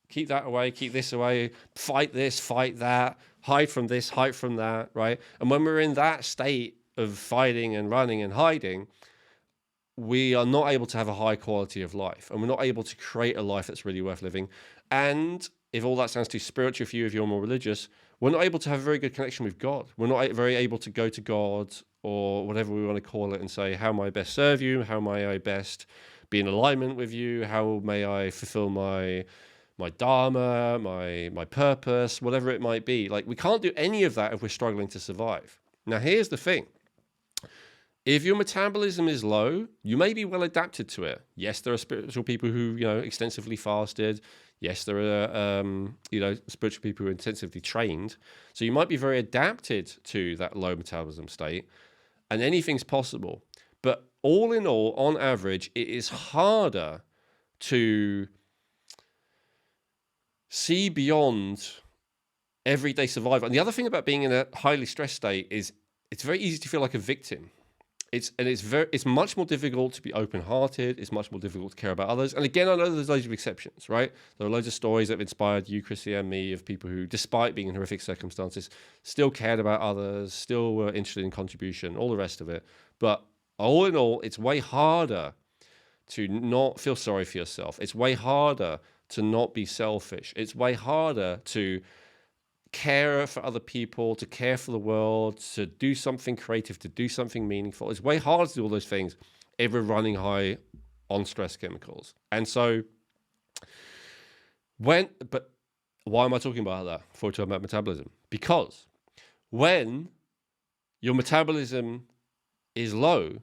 keep that away, keep this away, fight this, fight that, hide from this, hide from that, right? And when we're in that state of fighting and running and hiding, we are not able to have a high quality of life, and we're not able to create a life that's really worth living. And if all that sounds too spiritual for you, if you're more religious, we're not able to have a very good connection with God. We're not very able to go to God or whatever we want to call it and say, how may I best serve you? How may I best be in alignment with you? How may I fulfill my my dharma, my purpose, whatever it might be. Like, we can't do any of that if we're struggling to survive. Now, here's the thing. If your metabolism is low, you may be well adapted to it. Yes, there are spiritual people who, extensively fasted. Yes, there are, spiritual people who are intensively trained. So you might be very adapted to that low metabolism state, and anything's possible. But all in all, on average, it is harder to see beyond everyday survival. And the other thing about being in a highly stressed state is it's very easy to feel like a victim. It's much more difficult to be open-hearted. It's much more difficult to care about others. And again, I know there's loads of exceptions, right? There are loads of stories that have inspired you, Krissy, and me, of people who, despite being in horrific circumstances, still cared about others, still were interested in contribution, all the rest of it. But all in all, it's way harder to not feel sorry for yourself. It's way harder to not be selfish. It's way harder to care for other people, to care for the world, to do something creative, to do something meaningful. It's way harder to do all those things if we're running high on stress chemicals. And so but why am I talking about that before we talk about metabolism? Because when your metabolism is low,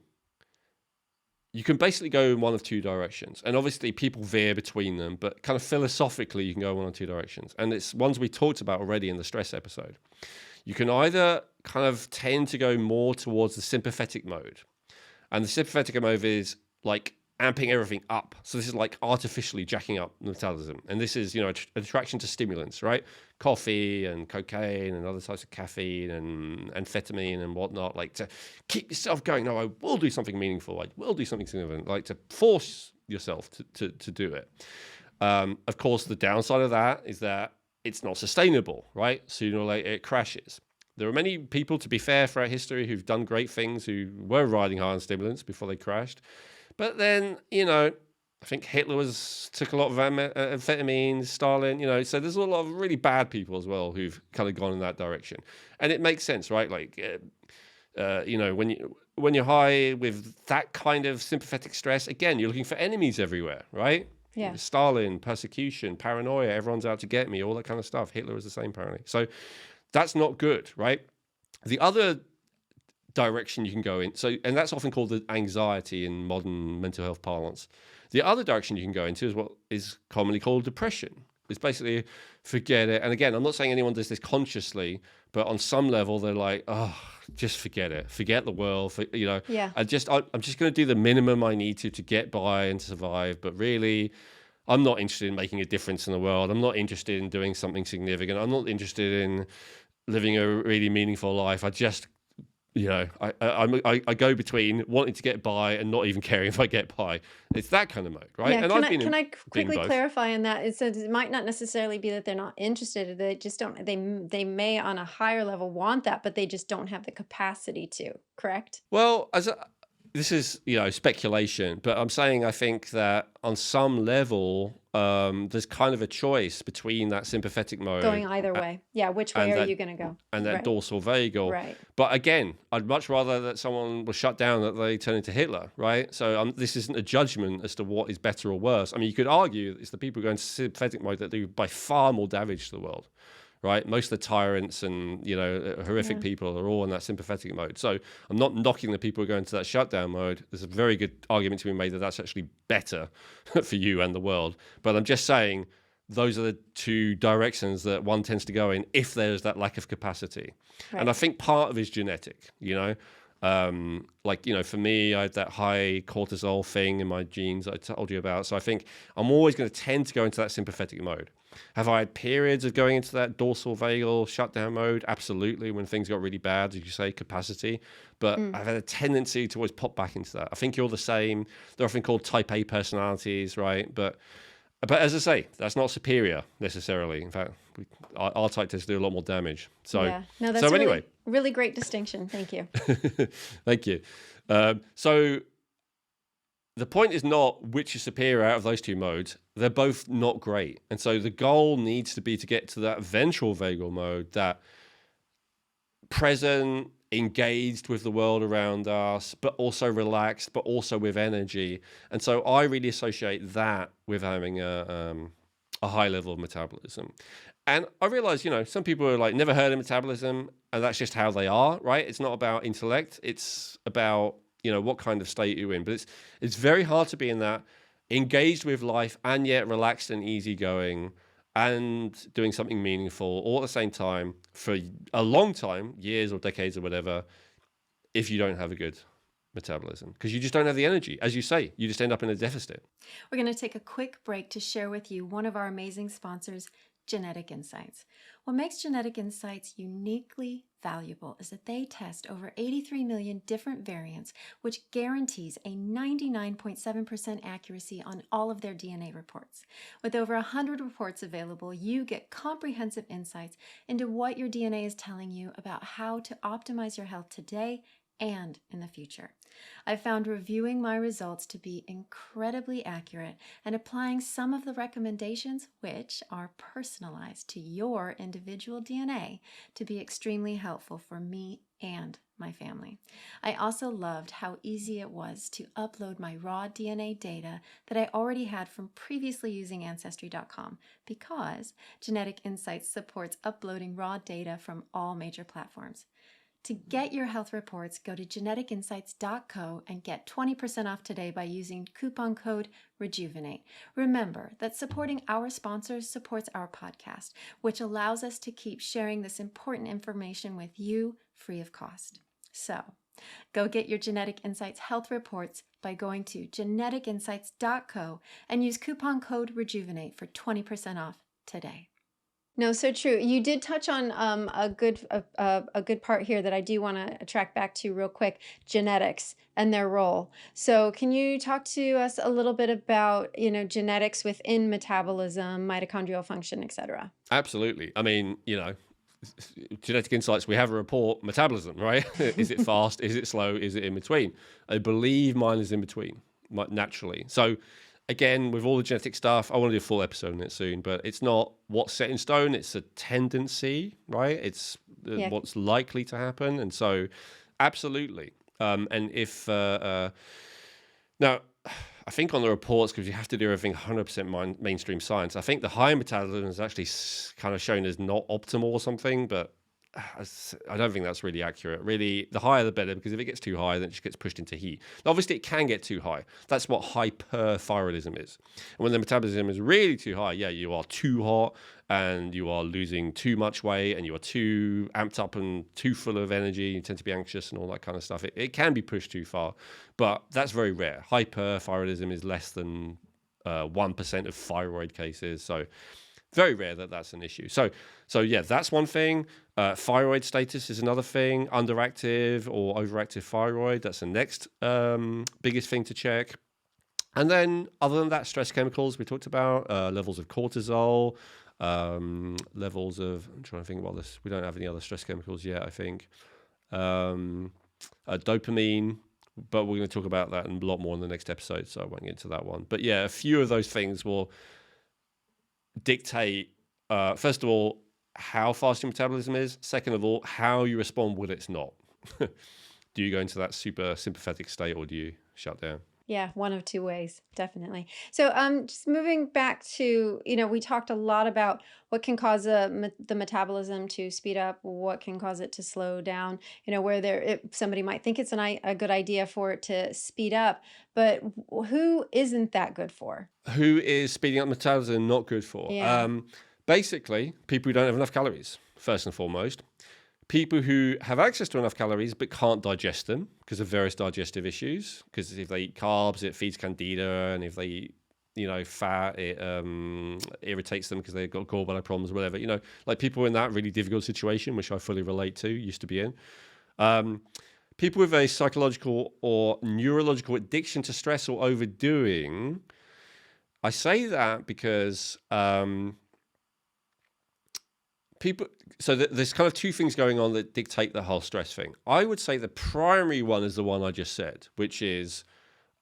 you can basically go in one of two directions. And obviously people veer between them, but kind of philosophically, you can go in one of two directions. And it's ones we talked about already in the stress episode. You can either kind of tend to go more towards the sympathetic mode. And the sympathetic mode is like amping everything up. So this is like artificially jacking up metabolism. And this is, attraction to stimulants, right? Coffee and cocaine and other types of caffeine and amphetamine and whatnot, like to keep yourself going. No, I will do something meaningful. I will do something significant, like to force yourself to do it. Of course, the downside of that is that it's not sustainable, right? Sooner or later it crashes. There are many people, to be fair, throughout history who've done great things, who were riding high on stimulants before they crashed. But then, I think Hitler took a lot of amphetamines, Stalin, so there's a lot of really bad people as well who've kind of gone in that direction. And it makes sense, right? Like, when you're high with that kind of sympathetic stress, again, you're looking for enemies everywhere, right? Yeah. Stalin, persecution, paranoia, everyone's out to get me, all that kind of stuff. Hitler was the same, apparently. So that's not good, right? The other direction you can go in, and that's often called the anxiety in modern mental health parlance. The other direction you can go into is what is commonly called depression. It's basically forget it. And again, I'm not saying anyone does this consciously, but on some level they're like, oh, just forget it, forget the world, Yeah. I'm just going to do the minimum I need to get by and survive, but really I'm not interested in making a difference in the world. I'm not interested in doing something significant. I'm not interested in living a really meaningful life. I just I go between wanting to get by and not even caring if I get by. It's that kind of mode, right? Yeah. And Can I quickly clarify on that? It might not necessarily be that they're not interested. They just don't. They may on a higher level want that, but they just don't have the capacity to. Correct? Well, this is speculation, but I'm saying I think that on some level there's kind of a choice between that sympathetic mode Going either way. Yeah. Which way are you going to go? and that Right. dorsal vagal. Right. But again, I'd much rather that someone was shut down that they turn into Hitler, right? So this isn't a judgment as to what is better or worse. I mean, you could argue it's the people who go into sympathetic mode that do by far more damage to the world, right? Most of the tyrants and horrific people are all in that sympathetic mode. So I'm not knocking the people who go into that shutdown mode. There's a very good argument to be made that that's actually better for you and the world. But I'm just saying those are the two directions that one tends to go in if there's that lack of capacity. Right. And I think part of it is genetic, for me, I had that high cortisol thing in my genes I told you about. So I think I'm always going to tend to go into that sympathetic mode. Have I had periods of going into that dorsal vagal shutdown mode? Absolutely, when things got really bad, as you say, capacity. But I've had a tendency to always pop back into that. I think you're the same. They're often called type A personalities, right? But as I say, that's not superior necessarily. In fact, our type tends to do a lot more damage. So, yeah. No, that's anyway. really great distinction. Thank you. Thank you. So the point is not which is superior out of those two modes. They're both not great. And so the goal needs to be to get to that ventral vagal mode, that present, engaged with the world around us, but also relaxed, but also with energy. And so I really associate that with having a a high level of metabolism. And I realized, some people are like, never heard of metabolism, and that's just how they are, right? It's not about intellect. It's about, what kind of state you're in. But it's very hard to be in that, engaged with life and yet relaxed and easygoing and doing something meaningful all at the same time for a long time, years or decades or whatever, if you don't have a good metabolism, because you just don't have the energy. As you say, you just end up in a deficit. We're going to take a quick break to share with you one of our amazing sponsors, Genetic Insights. What makes Genetic Insights uniquely valuable is that they test over 83 million different variants, which guarantees a 99.7% accuracy on all of their DNA reports. With over 100 reports available, you get comprehensive insights into what your DNA is telling you about how to optimize your health today and in the future. I found reviewing my results to be incredibly accurate and applying some of the recommendations, which are personalized to your individual DNA, to be extremely helpful for me and my family. I also loved how easy it was to upload my raw DNA data that I already had from previously using Ancestry.com, because Genetic Insights supports uploading raw data from all major platforms. To get your health reports, go to geneticinsights.co and get 20% off today by using coupon code Rejuvenate. Remember that supporting our sponsors supports our podcast, which allows us to keep sharing this important information with you free of cost. So, go get your Genetic Insights health reports by going to geneticinsights.co and use coupon code Rejuvenate for 20% off today. No, so true. You did touch on a good part here that I do want to track back to real quick: genetics and their role. So, can you talk to us a little bit about genetics within metabolism, mitochondrial function, etc.? Absolutely. I mean, Genetic Insights, we have a report, metabolism, right? Is it fast? Is it slow? Is it in between? I believe mine is in between, naturally. So again, with all the genetic stuff, I want to do a full episode on it soon, but it's not what's set in stone. It's a tendency, right? It's what's likely to happen. And so absolutely. And if, now, I think on the reports, because you have to do everything 100% mainstream science, I think the high metabolism is actually kind of shown as not optimal or something, but I don't think that's really accurate. Really, the higher the better, because if it gets too high, then it just gets pushed into heat. Now, obviously, it can get too high. That's what hyperthyroidism is. And when the metabolism is really too high, you are too hot and you are losing too much weight and you are too amped up and too full of energy. You tend to be anxious and all that kind of stuff. It can be pushed too far, but that's very rare. Hyperthyroidism is less than 1% of thyroid cases. So very rare that that's an issue. So yeah, that's one thing. Thyroid status is another thing. Underactive or overactive thyroid, that's the next biggest thing to check. And then other than that, stress chemicals we talked about, levels of cortisol, levels of, I'm trying to think about this. We don't have any other stress chemicals yet, I think. Dopamine, but we're going to talk about that and a lot more in the next episode, so I won't get into that one. But yeah, a few of those things will dictate, first of all, how fast your metabolism is. Second of all, how you respond when it's not. Do you go into that super sympathetic state or do you shut down? Yeah, one of two ways, definitely. So, just moving back to, we talked a lot about what can cause the metabolism to speed up, what can cause it to slow down, where somebody might think it's a good idea for it to speed up, but who isn't that good for? Who is speeding up metabolism not good for? Yeah. Basically, people who don't have enough calories, first and foremost. People who have access to enough calories but can't digest them because of various digestive issues. Because if they eat carbs, it feeds candida, and if they eat, fat, it irritates them because they've got gallbladder problems, whatever. Like people in that really difficult situation, which I fully relate to, used to be in. People with a psychological or neurological addiction to stress or overdoing. I say that because there's kind of two things going on that dictate the whole stress thing. I would say the primary one is the one I just said, which is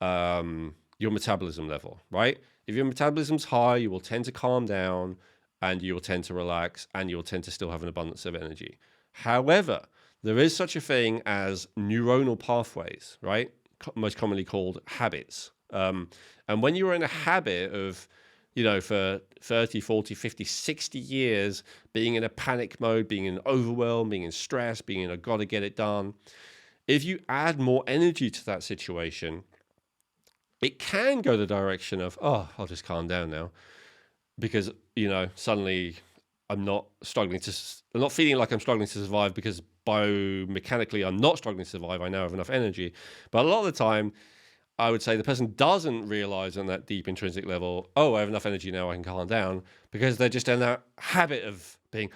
your metabolism level, right? If your metabolism's high, you will tend to calm down and you will tend to relax and you'll tend to still have an abundance of energy. However, there is such a thing as neuronal pathways, right? Most commonly called habits. And when you're in a habit of for 30, 40, 50, 60 years, being in a panic mode, being in overwhelm, being in stress, being in a got to get it done. If you add more energy to that situation, it can go the direction of, oh, I'll just calm down now because, suddenly I'm not feeling like I'm struggling to survive because biomechanically I'm not struggling to survive. I now have enough energy. But a lot of the time, I would say the person doesn't realize on that deep intrinsic level, oh, I have enough energy now, I can calm down, because they're just in that habit of being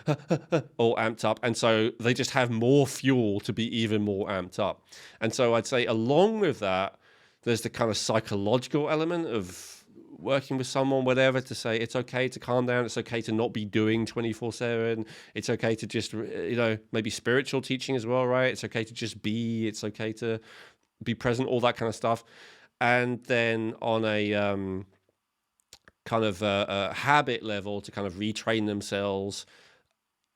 all amped up. And so they just have more fuel to be even more amped up. And so I'd say along with that, there's the kind of psychological element of working with someone, whatever, to say it's okay to calm down. It's okay to not be doing 24/7. It's okay to just, maybe spiritual teaching as well, right? It's okay to just be. It's okay to be present, all that kind of stuff. And then on a kind of a habit level to kind of retrain themselves,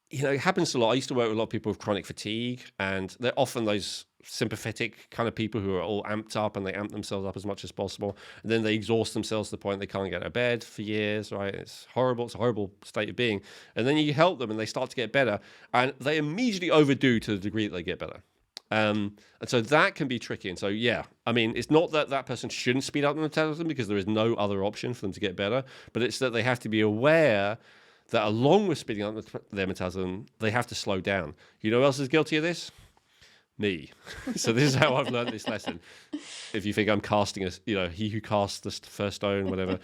it happens a lot. I used to work with a lot of people with chronic fatigue, and they're often those sympathetic kind of people who are all amped up and they amp themselves up as much as possible. And then they exhaust themselves to the point they can't get out of bed for years, right? It's horrible. It's a horrible state of being. And then you help them and they start to get better, and they immediately overdo to the degree that they get better. And so that can be tricky. And so, it's not that that person shouldn't speed up the metabolism because there is no other option for them to get better, but it's that they have to be aware that along with speeding up their metabolism, they have to slow down. You know who else is guilty of this? Me. So this is how I've learned this lesson. If you think I'm casting he who casts the first stone, whatever.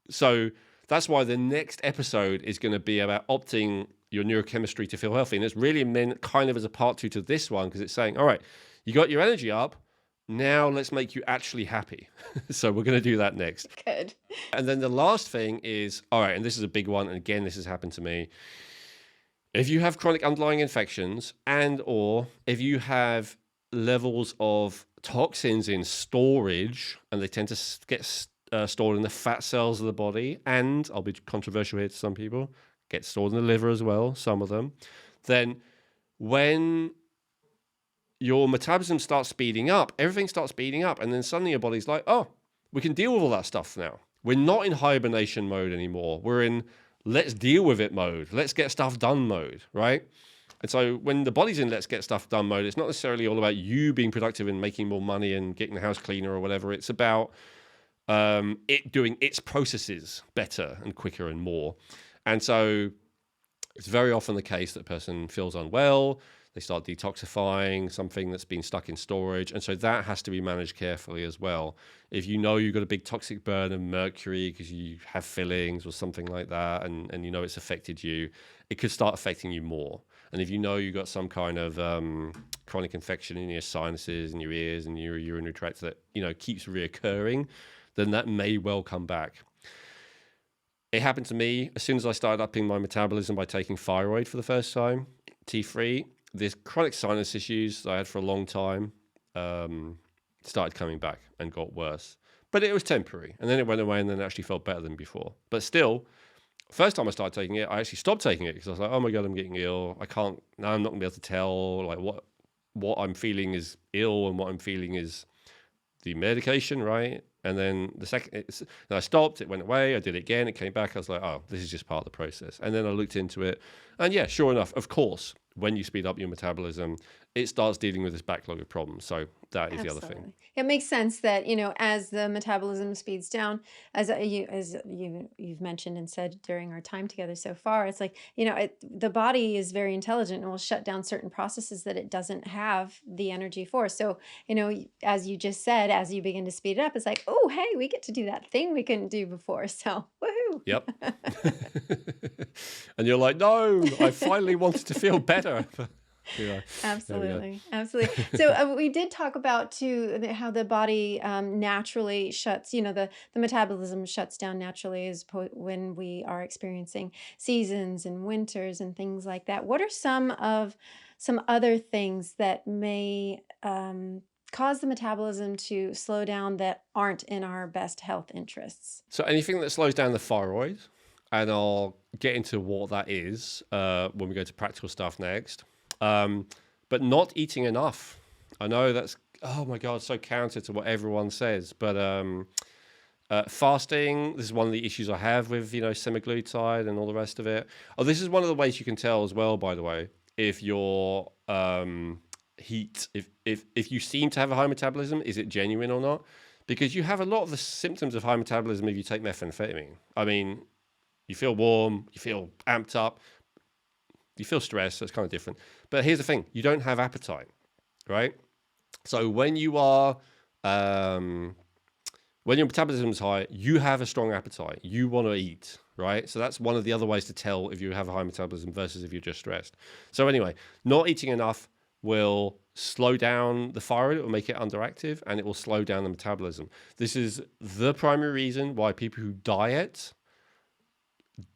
So that's why the next episode is going to be about opting your neurochemistry to feel healthy. And it's really meant kind of as a part 2 to this one, because it's saying, all right, you got your energy up. Now let's make you actually happy. So we're going to do that next. Good. And then the last thing is, all right, and this is a big one. And again, this has happened to me. If you have chronic underlying infections or if you have levels of toxins in storage, and they tend to get stored in the fat cells of the body, and I'll be controversial here to some people, get stored in the liver as well, some of them, then when your metabolism starts speeding up, everything starts speeding up, and then suddenly your body's like, oh, we can deal with all that stuff now. We're not in hibernation mode anymore. We're in let's deal with it mode. Let's get stuff done mode, right? And so when the body's in let's get stuff done mode, it's not necessarily all about you being productive and making more money and getting the house cleaner or whatever. It's about it doing its processes better and quicker and more. And so it's very often the case that a person feels unwell. They start detoxifying something that's been stuck in storage. And so that has to be managed carefully as well. If you know you've got a big toxic burn of mercury because you have fillings or something like that, and it's affected you, it could start affecting you more. And if you know you've got some kind of chronic infection in your sinuses and your ears and your urinary tract that, keeps reoccurring, then that may well come back. It happened to me as soon as I started upping my metabolism by taking Thyroid for the first time, T3. This chronic sinus issues that I had for a long time started coming back and got worse. But it was temporary. And then it went away and then it actually felt better than before. But still, first time I started taking it, I actually stopped taking it because I was like, oh my God, I'm getting ill. I'm not going to be able to tell like what I'm feeling is ill and what I'm feeling is the medication, right? And then then I stopped, it went away, I did it again, it came back, I was like, oh, this is just part of the process. And then I looked into it, and yeah, sure enough, of course, when you speed up your metabolism, it starts dealing with this backlog of problems. So that is the other thing. It makes sense that, as the metabolism speeds down, as you've mentioned and said during our time together so far, it's like, the body is very intelligent and will shut down certain processes that it doesn't have the energy for. So, as you just said, as you begin to speed it up, it's like, oh, hey, we get to do that thing we couldn't do before. So, woohoo. Yep. And you're like, no, I finally wanted to feel better. Absolutely. So we did talk about too how the body naturally shuts, the metabolism shuts down naturally when we are experiencing seasons and winters and things like that. What are some other things that may cause the metabolism to slow down that aren't in our best health interests? So anything that slows down the thyroid, and I'll get into what that is when we go to practical stuff next. But not eating enough. I know that's, oh my God, so counter to what everyone says. But Fasting, this is one of the issues I have with, semaglutide and all the rest of it. Oh, this is one of the ways you can tell as well, by the way, if your if you seem to have a high metabolism, is it genuine or not? Because you have a lot of the symptoms of high metabolism if you take methamphetamine. I mean, you feel warm, you feel amped up, you feel stressed, so it's kind of different. But here's the thing, you don't have appetite, right? So when you are when your metabolism is high, you have a strong appetite. You want to eat, right? So that's one of the other ways to tell if you have a high metabolism versus if you're just stressed. So anyway, not eating enough will slow down the thyroid, it will make it underactive, and it will slow down the metabolism. This is the primary reason why people who diet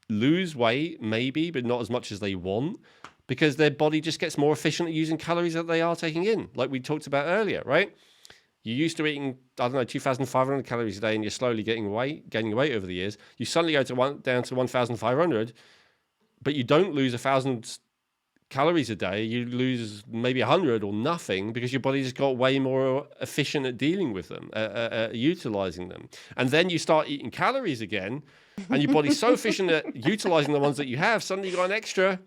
lose weight, maybe, but not as much as they want, because their body just gets more efficient at using calories that they are taking in, like we talked about earlier, right? You're used to eating, 2,500 calories a day, and you're slowly gaining weight over the years. You suddenly go down to 1,500, but you don't lose 1,000 calories a day. You lose maybe 100 or nothing because your body just got way more efficient at dealing with them, utilizing them. And then you start eating calories again, and your body's so efficient at utilizing the ones that you have, suddenly you got an extra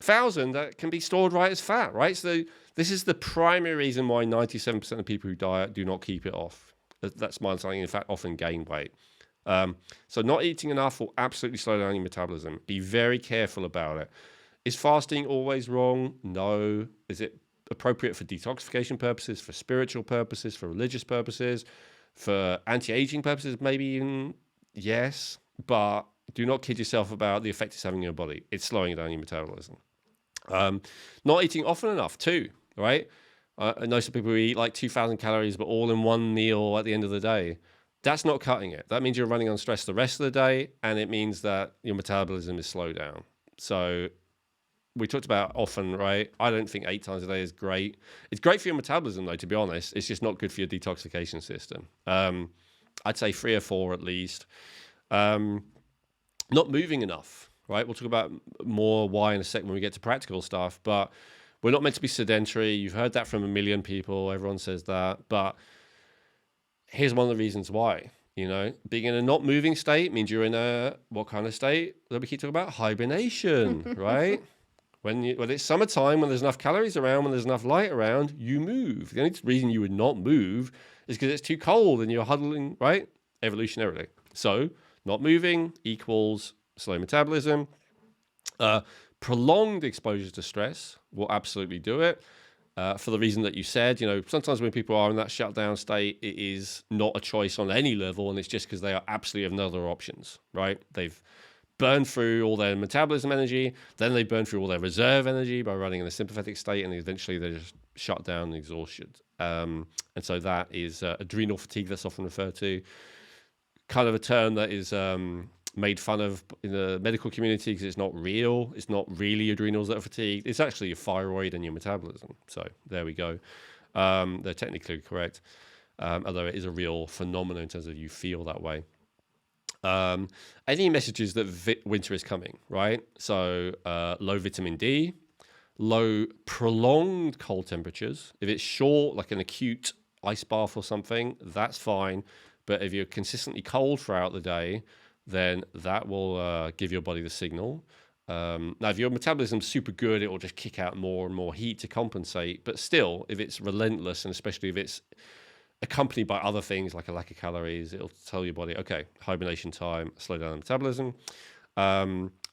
1,000 that can be stored right as fat, right? So this is the primary reason why 97% of people who diet do not keep it off. That's my understanding. In fact, often gain weight. So not eating enough will absolutely slow down your metabolism. Be very careful about it. Is fasting always wrong? No. Is it appropriate for detoxification purposes, for spiritual purposes, for religious purposes, for anti-aging purposes? Maybe even yes, but do not kid yourself about the effect it's having on your body. It's slowing down your metabolism. Not eating often enough too, right? I know some people who eat like 2,000 calories, but all in one meal at the end of the day. That's not cutting it. That means you're running on stress the rest of the day, and it means that your metabolism is slowed down. So we talked about often, right? I don't think 8 times a day is great. It's great for your metabolism, though, to be honest. It's just not good for your detoxification system. I'd say 3 or 4 at least. Not moving enough, right? We'll talk about more why in a second when we get to practical stuff, but we're not meant to be sedentary. You've heard that from a million people. Everyone says that. But here's one of the reasons why. Being in a not moving state means you're in a, what kind of state that we keep talking about? Hibernation, right? When it's summertime, when there's enough calories around, when there's enough light around, you move. The only reason you would not move is because it's too cold and you're huddling, right? Evolutionarily. So not moving equals slow metabolism. Prolonged exposure to stress will absolutely do it. For the reason that you said, sometimes when people are in that shutdown state, it is not a choice on any level, and it's just because they are absolutely have no other options, right? They've burned through all their metabolism energy, then they burn through all their reserve energy by running in a sympathetic state, and eventually they're just shut down and exhausted. And so that is adrenal fatigue, that's often referred to. Kind of a term that is made fun of in the medical community because it's not real. It's not really adrenals that are fatigued. It's actually your thyroid and your metabolism. So there we go. They're technically correct, although it is a real phenomenon in terms of you feel that way. Any messages that winter is coming, right? So low vitamin D, low prolonged cold temperatures. If it's short, like an acute ice bath or something, that's fine. But if you're consistently cold throughout the day, then that will give your body the signal. Now, if your metabolism's super good, it will just kick out more and more heat to compensate. But still, if it's relentless, and especially if it's accompanied by other things like a lack of calories, it'll tell your body, okay, hibernation time, slow down the metabolism.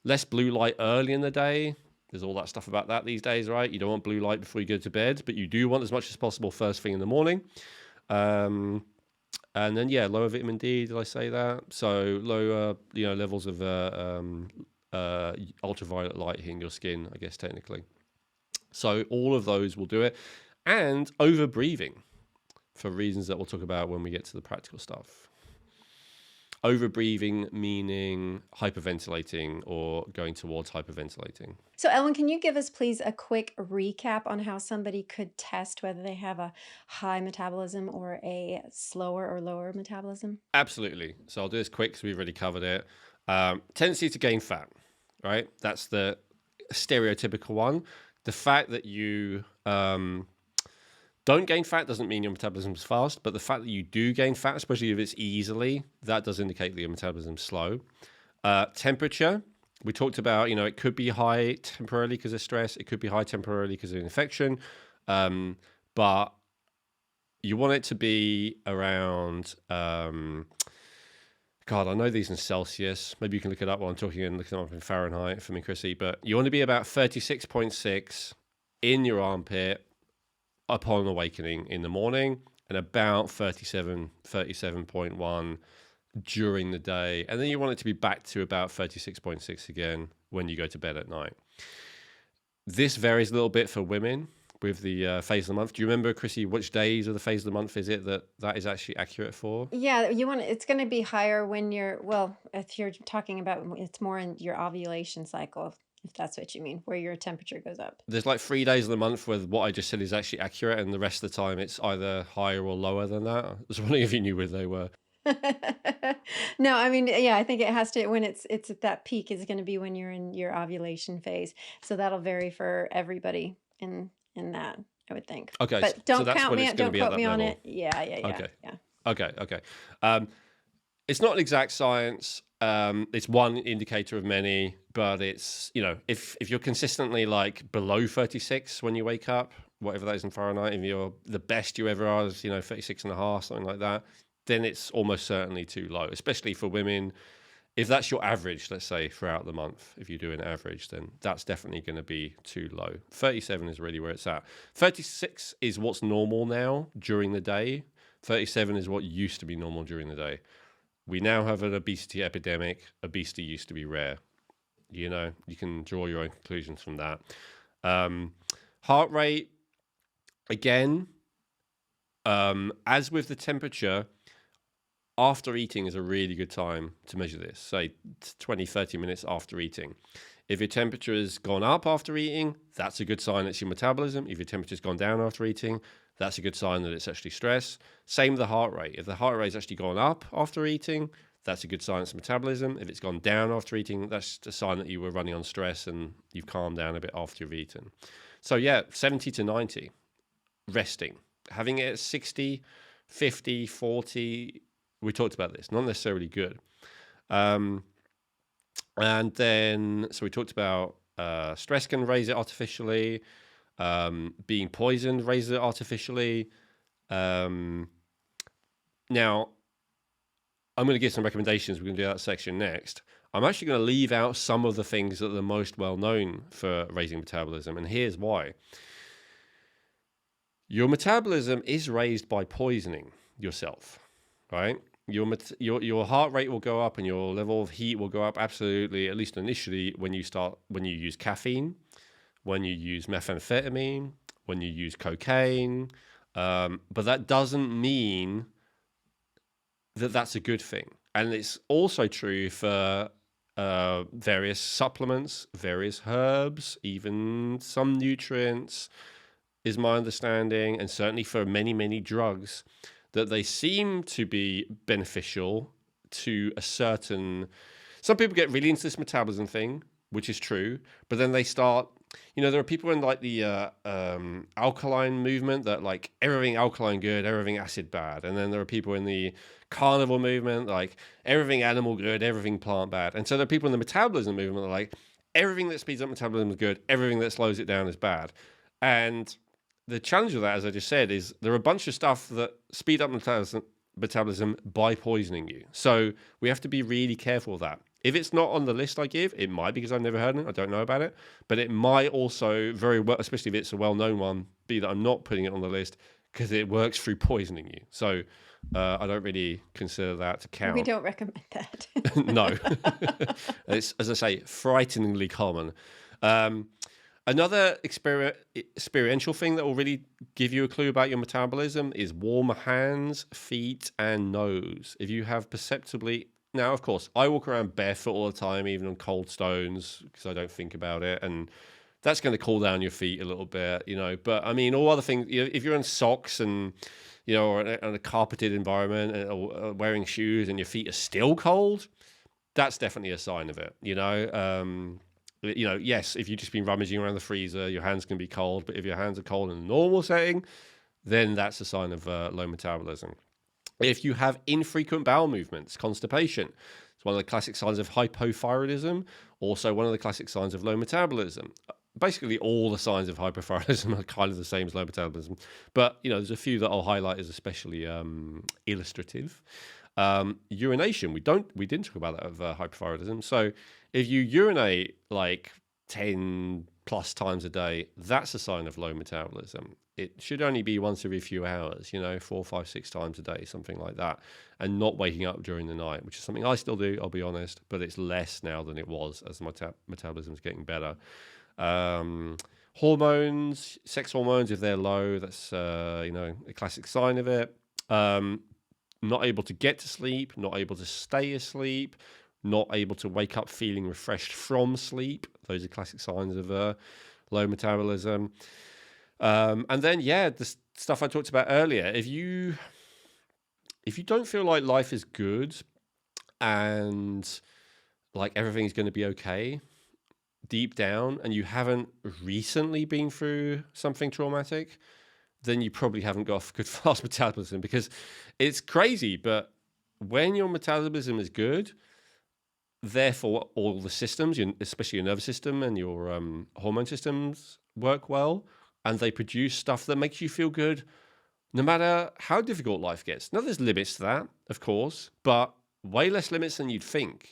Less blue light early in the day. There's all that stuff about that these days, right? You don't want blue light before you go to bed, but you do want as much as possible first thing in the morning. And then, lower vitamin D, did I say that? So lower, levels of ultraviolet light hitting your skin, I guess, technically. So all of those will do it. And over-breathing, for reasons that we'll talk about when we get to the practical stuff. Over-breathing meaning hyperventilating or going towards hyperventilating. So, Elwin, can you give us, please, a quick recap on how somebody could test whether they have a high metabolism or a slower or lower metabolism? Absolutely. So I'll do this quick because we've already covered it. Tendency to gain fat, right? That's the stereotypical one. The fact that you don't don't gain fat doesn't mean your metabolism's fast, but the fact that you do gain fat, especially if it's easily, that does indicate that your metabolism's slow. Temperature, we talked about, it could be high temporarily because of stress. It could be high temporarily because of infection. But you want it to be around, God, I know these in Celsius. Maybe you can look it up while I'm talking and looking up in Fahrenheit for me, Krissy. But you want to be about 36.6 in your armpit upon awakening in the morning, and about 37.1 during the day. And then you want it to be back to about 36.6 again when you go to bed at night. This varies a little bit for women with the phase of the month. Do you remember, Krissy, which days of the phase of the month is it that is actually accurate for? Yeah, it's going to be higher when if you're talking about, it's more in your ovulation cycle, if that's what you mean, where your temperature goes up. There's like 3 days of the month where what I just said is actually accurate, and the rest of the time it's either higher or lower than that. I was wondering if you knew where they were. No, I mean, yeah, I think it has to, when it's at that peak is going to be when you're in your ovulation phase. So that'll vary for everybody in that, I would think. Okay, But so don't that's count when me, it's going to don't be at quote that me on level. it. Yeah. Okay. Yeah. Okay. It's not an exact science. It's one indicator of many, but it's, if you're consistently like below 36 when you wake up, whatever that is in Fahrenheit, if you're the best you ever are is, 36 and a half, something like that, then it's almost certainly too low, especially for women. If that's your average, let's say throughout the month, if you do an average, then that's definitely going to be too low. 37 is really where it's at. 36 is what's normal now during the day. 37 is what used to be normal during the day. We now have an obesity epidemic. Obesity used to be rare. You can draw your own conclusions from that. Heart rate, again, as with the temperature, after eating is a really good time to measure this, say 20, 30 minutes after eating. If your temperature has gone up after eating, that's a good sign it's your metabolism. If your temperature's gone down after eating, that's a good sign that it's actually stress. Same with the heart rate. If the heart rate's actually gone up after eating, that's a good sign it's metabolism. If it's gone down after eating, that's a sign that you were running on stress and you've calmed down a bit after you've eaten. So yeah, 70 to 90, resting. Having it at 60, 50, 40, we talked about this, not necessarily good. And then, so we talked about stress can raise it artificially. Being poisoned raises it artificially. Now, I'm going to give some recommendations. We're going to do that section next. I'm actually going to leave out some of the things that are the most well known for raising metabolism, and here's why. Your metabolism is raised by poisoning yourself, right? Your heart rate will go up and your level of heat will go up, absolutely, at least initially, when you use caffeine, when you use methamphetamine, when you use cocaine. But that doesn't mean that that's a good thing. And it's also true for various supplements, various herbs, even some nutrients, is my understanding, and certainly for many, many drugs, that they seem to be beneficial to a certain... Some people get really into this metabolism thing, which is true, but then they start... there are people in like the alkaline movement that like everything alkaline good, everything acid bad. And then there are people in the carnivore movement, like everything animal good, everything plant bad. And so there are people in the metabolism movement that are like everything that speeds up metabolism is good, everything that slows it down is bad. And the challenge with that, as I just said, is there are a bunch of stuff that speed up metabolism by poisoning you. So we have to be really careful of that. If it's not on the list I give, it might be because I've never heard of it, I don't know about it, but it might also very well, especially if it's a well-known one, be that I'm not putting it on the list because it works through poisoning you. So I don't really consider that to count. We don't recommend that. No. It's, as I say, frighteningly common. Another experiential thing that will really give you a clue about your metabolism is warm hands, feet, and nose. If you have perceptibly... Now, of course, I walk around barefoot all the time, even on cold stones, because I don't think about it. And that's going to cool down your feet a little bit, But, I mean, all other things, if you're in socks and, or in a carpeted environment or wearing shoes and your feet are still cold, that's definitely a sign of it, Yes, if you've just been rummaging around the freezer, your hands can be cold. But if your hands are cold in a normal setting, then that's a sign of low metabolism. If you have infrequent bowel movements, constipation, it's one of the classic signs of hypothyroidism, also one of the classic signs of low metabolism. Basically, all the signs of hypothyroidism are kind of the same as low metabolism, but there's a few that I'll highlight as especially illustrative. Urination, we didn't talk about that of hypothyroidism. So if you urinate like 10 plus times a day, that's a sign of low metabolism. It should only be once every few hours, 4, 5, 6 times a day, something like that, and not waking up during the night, which is something I still do, I'll be honest, but it's less now than it was as my metabolism is getting better. Hormones, sex hormones, if they're low, that's a classic sign of it. Not able to get to sleep, not able to stay asleep, not able to wake up feeling refreshed from sleep. Those are classic signs of low metabolism. And then, the stuff I talked about earlier. If you don't feel like life is good and like everything's going to be okay deep down, and you haven't recently been through something traumatic, then you probably haven't got good fast metabolism, because it's crazy. But when your metabolism is good, therefore all the systems, especially your nervous system and your hormone systems, work well, and they produce stuff that makes you feel good no matter how difficult life gets. Now, there's limits to that, of course, but way less limits than you'd think.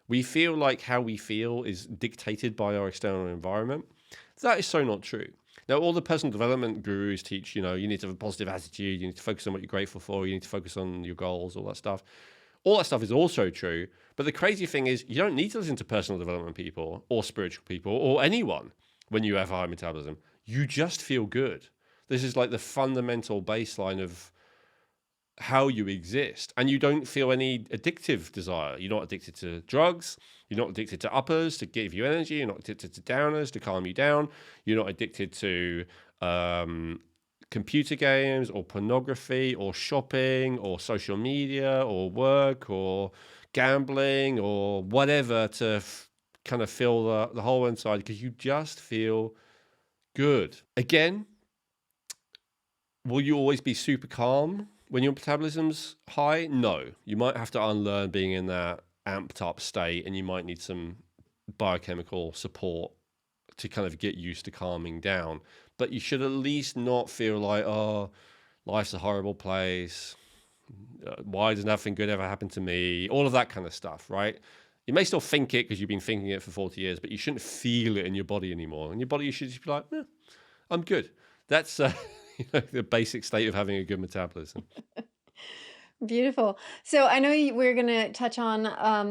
We feel like how we feel is dictated by our external environment. That is so not true. Now, all the personal development gurus teach, you need to have a positive attitude, you need to focus on what you're grateful for, you need to focus on your goals, all that stuff. All that stuff is also true. But the crazy thing is, you don't need to listen to personal development people or spiritual people or anyone when you have high metabolism. You just feel good. This is like the fundamental baseline of how you exist, and you don't feel any addictive desire. You're not addicted to drugs. You're not addicted to uppers to give you energy. You're not addicted to downers to calm you down. You're not addicted to computer games or pornography or shopping or social media or work or gambling or whatever to kind of fill the hole inside, because you just feel good. Again, will you always be super calm when your metabolism's high? No. You might have to unlearn being in that amped up state, and you might need some biochemical support to kind of get used to calming down. But you should at least not feel like, oh, life's a horrible place. Why does nothing good ever happen to me? All of that kind of stuff, right? You may still think it because you've been thinking it for 40 years, but you shouldn't feel it in your body anymore. In your body, you should just be like, I'm good. That's the basic state of having a good metabolism. Beautiful. So I know we're going to touch on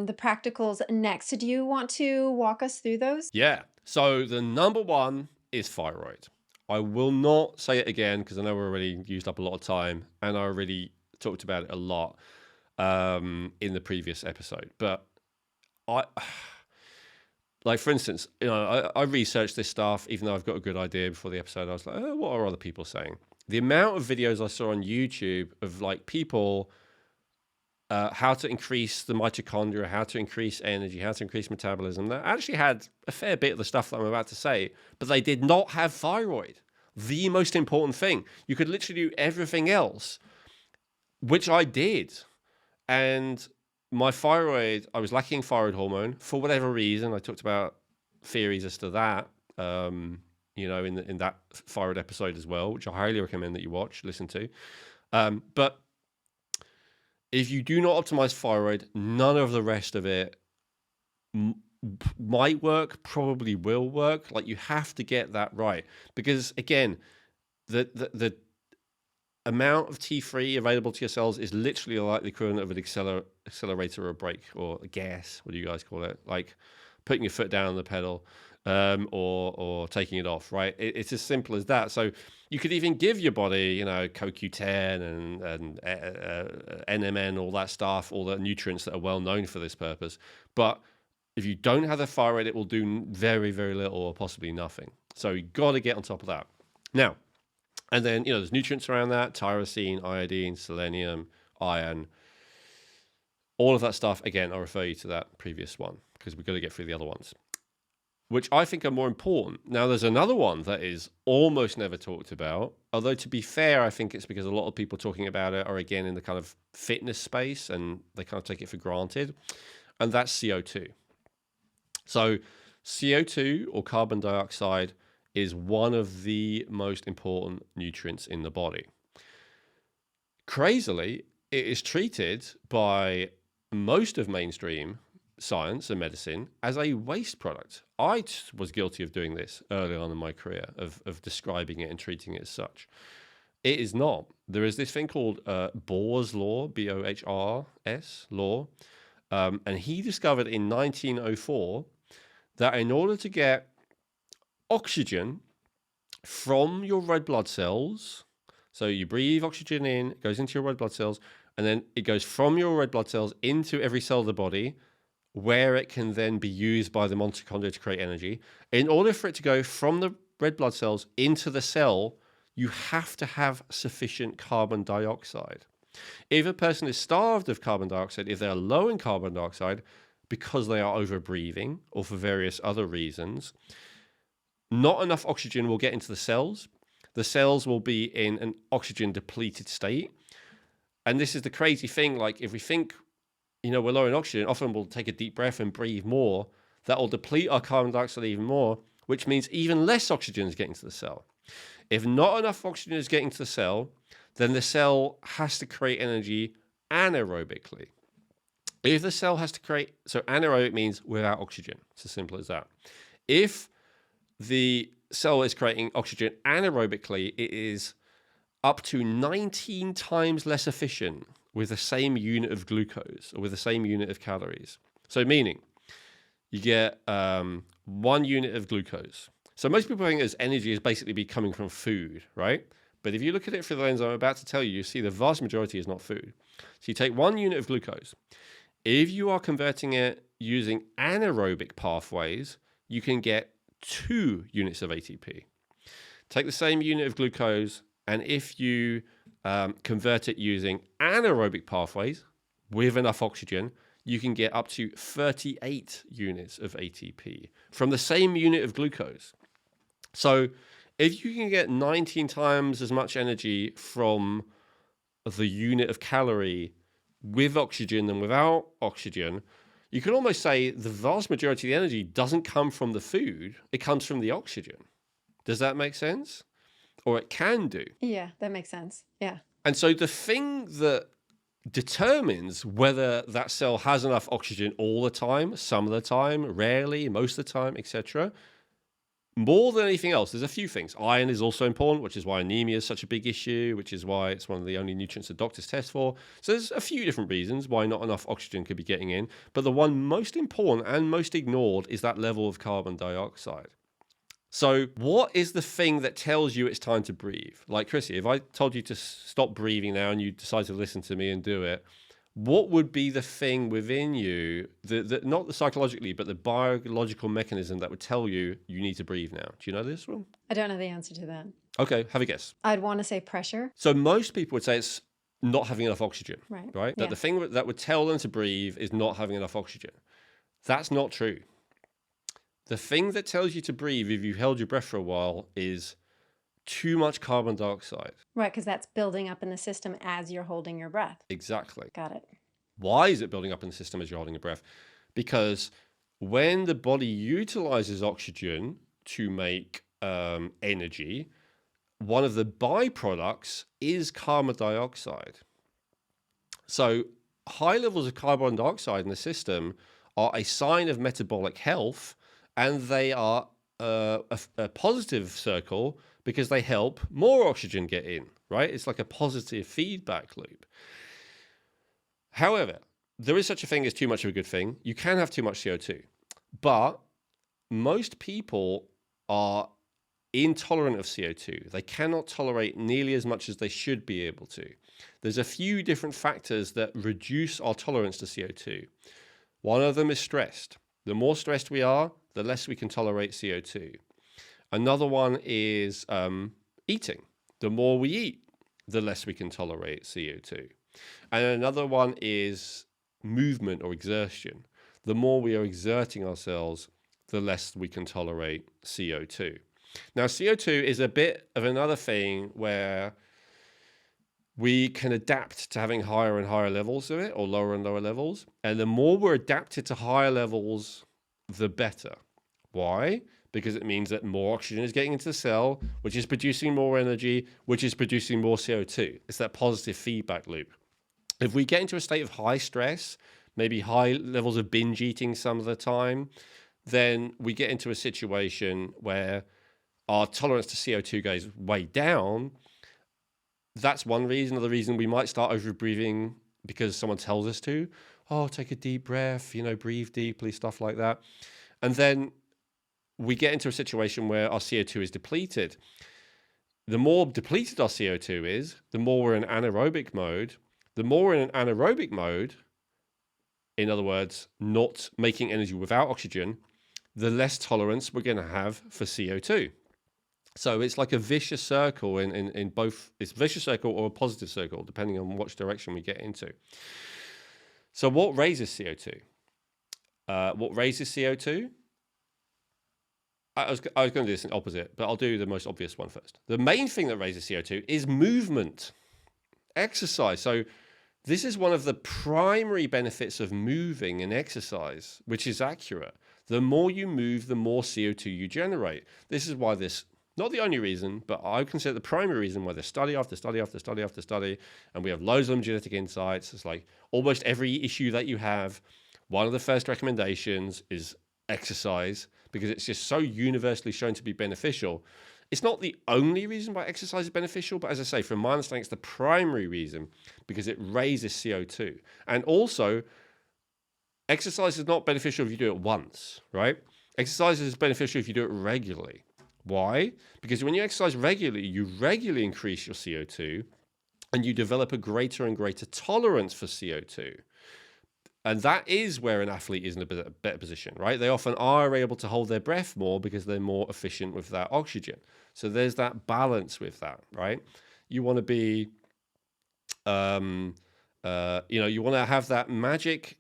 the practicals next. So do you want to walk us through those? Yeah. So the number one is thyroid. I will not say it again because I know we're already used up a lot of time, and I already talked about it a lot in the previous episode. But like, for instance, I researched this stuff, even though I've got a good idea before the episode. I was like, oh, what are other people saying? The amount of videos I saw on YouTube of like people, how to increase the mitochondria, how to increase energy, how to increase metabolism, that actually had a fair bit of the stuff that I'm about to say, but they did not have thyroid. The most important thing. You could literally do everything else, which I did. And my thyroid, I was lacking thyroid hormone for whatever reason. I talked about theories as to that, in that thyroid episode as well, which I highly recommend that you listen to. But if you do not optimize thyroid, none of the rest of it might work, probably will work. Like, you have to get that right, because again, the amount of T3 available to your cells is literally like the equivalent of an accelerator or a brake or a gas. What do you guys call it? Like putting your foot down on the pedal, or taking it off, right? It's as simple as that. So you could even give your body, CoQ10 and NMN, all that stuff, all the nutrients that are well known for this purpose. But if you don't have the thyroid, it will do very, very little or possibly nothing. So you got to get on top of that. Now, and then, there's nutrients around that: tyrosine, iodine, selenium, iron, all of that stuff. Again, I'll refer you to that previous one because we've got to get through the other ones. which I think are more important. Now, there's another one that is almost never talked about, although to be fair, I think it's because a lot of people talking about it are, again, in the kind of fitness space, and they kind of take it for granted, and that's CO2. So CO2, or carbon dioxide, is one of the most important nutrients in the body. Crazily, it is treated by most of mainstream science and medicine as a waste product. I was guilty of doing this early on in my career, of describing it and treating it as such. It is not. There is this thing called Bohr's law, Bohrs law, and he discovered in 1904 that in order to get oxygen from your red blood cells, so you breathe oxygen in, it goes into your red blood cells, and then it goes from your red blood cells into every cell of the body, where it can then be used by the mitochondria to create energy. In order for it to go from the red blood cells into the cell, you have to have sufficient carbon dioxide. If a person is starved of carbon dioxide, if they're low in carbon dioxide because they are over breathing or for various other reasons, not enough oxygen will get into the cells. The cells will be in an oxygen depleted state. And this is the crazy thing. Like, if we think, we're low in oxygen, often we'll take a deep breath and breathe more. That will deplete our carbon dioxide even more, which means even less oxygen is getting to the cell. If not enough oxygen is getting to the cell, then the cell has to create energy anaerobically. If the cell has to create, so anaerobic means without oxygen. It's as simple as that. If the cell is creating oxygen anaerobically, it is up to 19 times less efficient with the same unit of glucose or with the same unit of calories. So meaning you get 1 unit of glucose. So most people think as energy is basically be coming from food, right? But if you look at it through the lens I'm about to tell you, you see the vast majority is not food. So you take 1 unit of glucose. If you are converting it using anaerobic pathways, you can get 2 units of ATP. Take the same unit of glucose, and if you convert it using anaerobic pathways with enough oxygen, you can get up to 38 units of ATP from the same unit of glucose. So if you can get 19 times as much energy from the unit of calorie with oxygen than without oxygen, you can almost say the vast majority of the energy doesn't come from the food, it comes from the oxygen. Does that make sense? Or it can do. Yeah, that makes sense. Yeah. And so the thing that determines whether that cell has enough oxygen all the time, some of the time, rarely, most of the time, etc., more than anything else, there's a few things. Iron is also important, which is why anemia is such a big issue, which is why it's one of the only nutrients that doctors test for. So there's a few different reasons why not enough oxygen could be getting in. But the one most important and most ignored is that level of carbon dioxide. So what is the thing that tells you it's time to breathe? Like, Krissy, if I told you to stop breathing now and you decide to listen to me and do it, what would be the thing within you, not the psychologically, but the biological mechanism that would tell you you need to breathe now? Do you know this one? I don't know the answer to that. Okay, have a guess. I'd want to say pressure. So most people would say it's not having enough oxygen, Right? That Yeah. the thing that would tell them to breathe is not having enough oxygen. That's not true. The thing that tells you to breathe if you've held your breath for a while is too much carbon dioxide. Right, because that's building up in the system as you're holding your breath. Exactly. Got it. Why is it building up in the system as you're holding your breath? Because when the body utilizes oxygen to make energy, one of the byproducts is carbon dioxide. So high levels of carbon dioxide in the system are a sign of metabolic health, and they are a positive circle because they help more oxygen get in, right? It's like a positive feedback loop. However, there is such a thing as too much of a good thing. You can have too much CO2, but most people are intolerant of CO2. They cannot tolerate nearly as much as they should be able to. There's a few different factors that reduce our tolerance to CO2. One of them is stress. The more stressed we are, the less we can tolerate CO2. Another one is eating. The more we eat, the less we can tolerate CO2. And another one is movement or exertion. The more we are exerting ourselves, the less we can tolerate CO2. Now, CO2 is a bit of another thing where we can adapt to having higher and higher levels of it, or lower and lower levels. And the more we're adapted to higher levels, the better. Why? Because it means that more oxygen is getting into the cell, which is producing more energy, which is producing more CO2. It's that positive feedback loop. If we get into a state of high stress, maybe high levels of binge eating some of the time, then we get into a situation where our tolerance to CO2 goes way down. That's one reason. Another reason, we might start over breathing because someone tells us to. Oh, take a deep breath, breathe deeply, stuff like that. And then we get into a situation where our CO2 is depleted. The more depleted our CO2 is, the more we're in anaerobic mode. The more we're in an anaerobic mode, in other words, not making energy without oxygen, the less tolerance we're going to have for CO2. So it's like a vicious circle in both. It's a vicious circle or a positive circle, depending on which direction we get into. So what raises CO2? What raises CO2? I was going to do this in opposite, but I'll do the most obvious one first. The main thing that raises CO2 is movement, exercise. So this is one of the primary benefits of moving and exercise, which is accurate. The more you move, the more CO2 you generate. This is why this, not the only reason, but I consider the primary reason why there's study after study after study after study, and we have loads of them genetic insights. It's like almost every issue that you have, one of the first recommendations is exercise, because it's just so universally shown to be beneficial. It's not the only reason why exercise is beneficial, but as I say, from my understanding, it's the primary reason because it raises CO2. And also, exercise is not beneficial if you do it once, right? Exercise is beneficial if you do it regularly. Why? Because when you exercise regularly, you regularly increase your CO2 and you develop a greater and greater tolerance for CO2. And that is where an athlete is in a better position, right? They often are able to hold their breath more because they're more efficient with that oxygen. So there's that balance with that, right? You want to be, you want to have that magic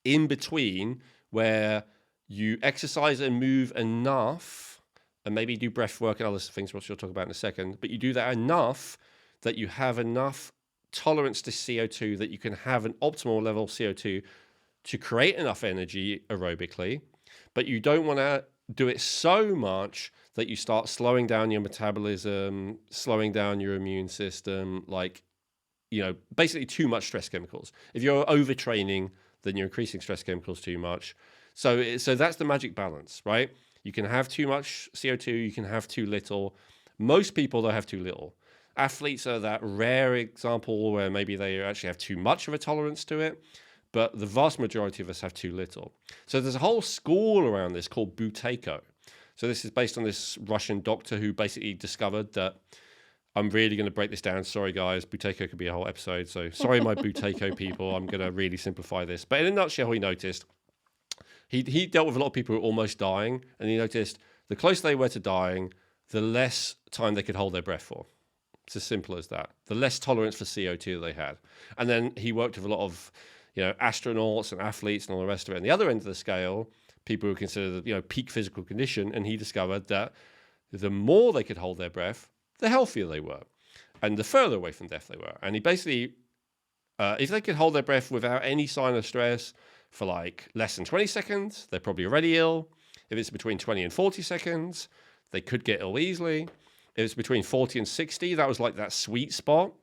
in between where you exercise and move enough, and maybe do breath work and other things, which we'll talk about in a second, but you do that enough that you have enough tolerance to CO2 that you can have an optimal level of CO2 to create enough energy aerobically, but you don't want to do it so much that you start slowing down your metabolism, slowing down your immune system, basically too much stress chemicals. If you're overtraining, then you're increasing stress chemicals too much. So that's the magic balance, right? You can have too much CO2, you can have too little. Most people don't have too little. Athletes are that rare example where maybe they actually have too much of a tolerance to it, but the vast majority of us have too little. So there's a whole school around this called Buteyko. So this is based on this Russian doctor who basically discovered that, I'm really going to break this down. Sorry, guys. Buteyko could be a whole episode. So sorry, my Buteyko people. I'm going to really simplify this. But in a nutshell, he noticed, he dealt with a lot of people who were almost dying, and he noticed the closer they were to dying, the less time they could hold their breath for. It's as simple as that. The less tolerance for CO2 they had. And then he worked with a lot of, astronauts and athletes and all the rest of it. And the other end of the scale, people who consider peak physical condition, and he discovered that the more they could hold their breath, the healthier they were, and the further away from death they were. And he basically, if they could hold their breath without any sign of stress for like less than 20 seconds, they're probably already ill. If it's between 20 and 40 seconds, they could get ill easily. If it's between 40 and 60, that was like that sweet spot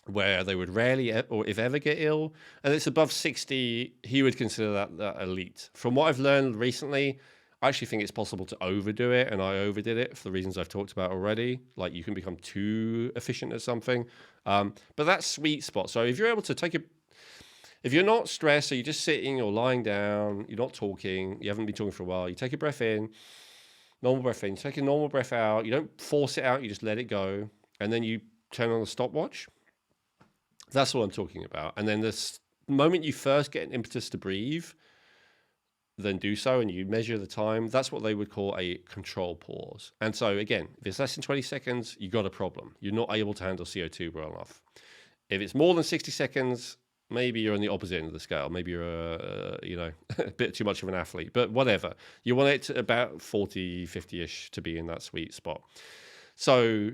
where they would rarely or if ever get ill. And it's above 60, he would consider that elite. From what I've learned recently, I actually think it's possible to overdo it, and I overdid it for the reasons I've talked about already. Like you can become too efficient at something. But that sweet spot. So if you're able to if you're not stressed, so you're just sitting or lying down, you're not talking, you haven't been talking for a while, you take a breath in, normal breath in, you take a normal breath out, you don't force it out, you just let it go, and then you turn on the stopwatch. That's what I'm talking about. And then the moment you first get an impetus to breathe, then do so, and you measure the time. That's what they would call a control pause. And so again, if it's less than 20 seconds, you got a problem. You're not able to handle CO2 well enough. If it's more than 60 seconds, maybe you're on the opposite end of the scale. Maybe you're a bit too much of an athlete, but whatever. You want it to about 40, 50-ish to be in that sweet spot. So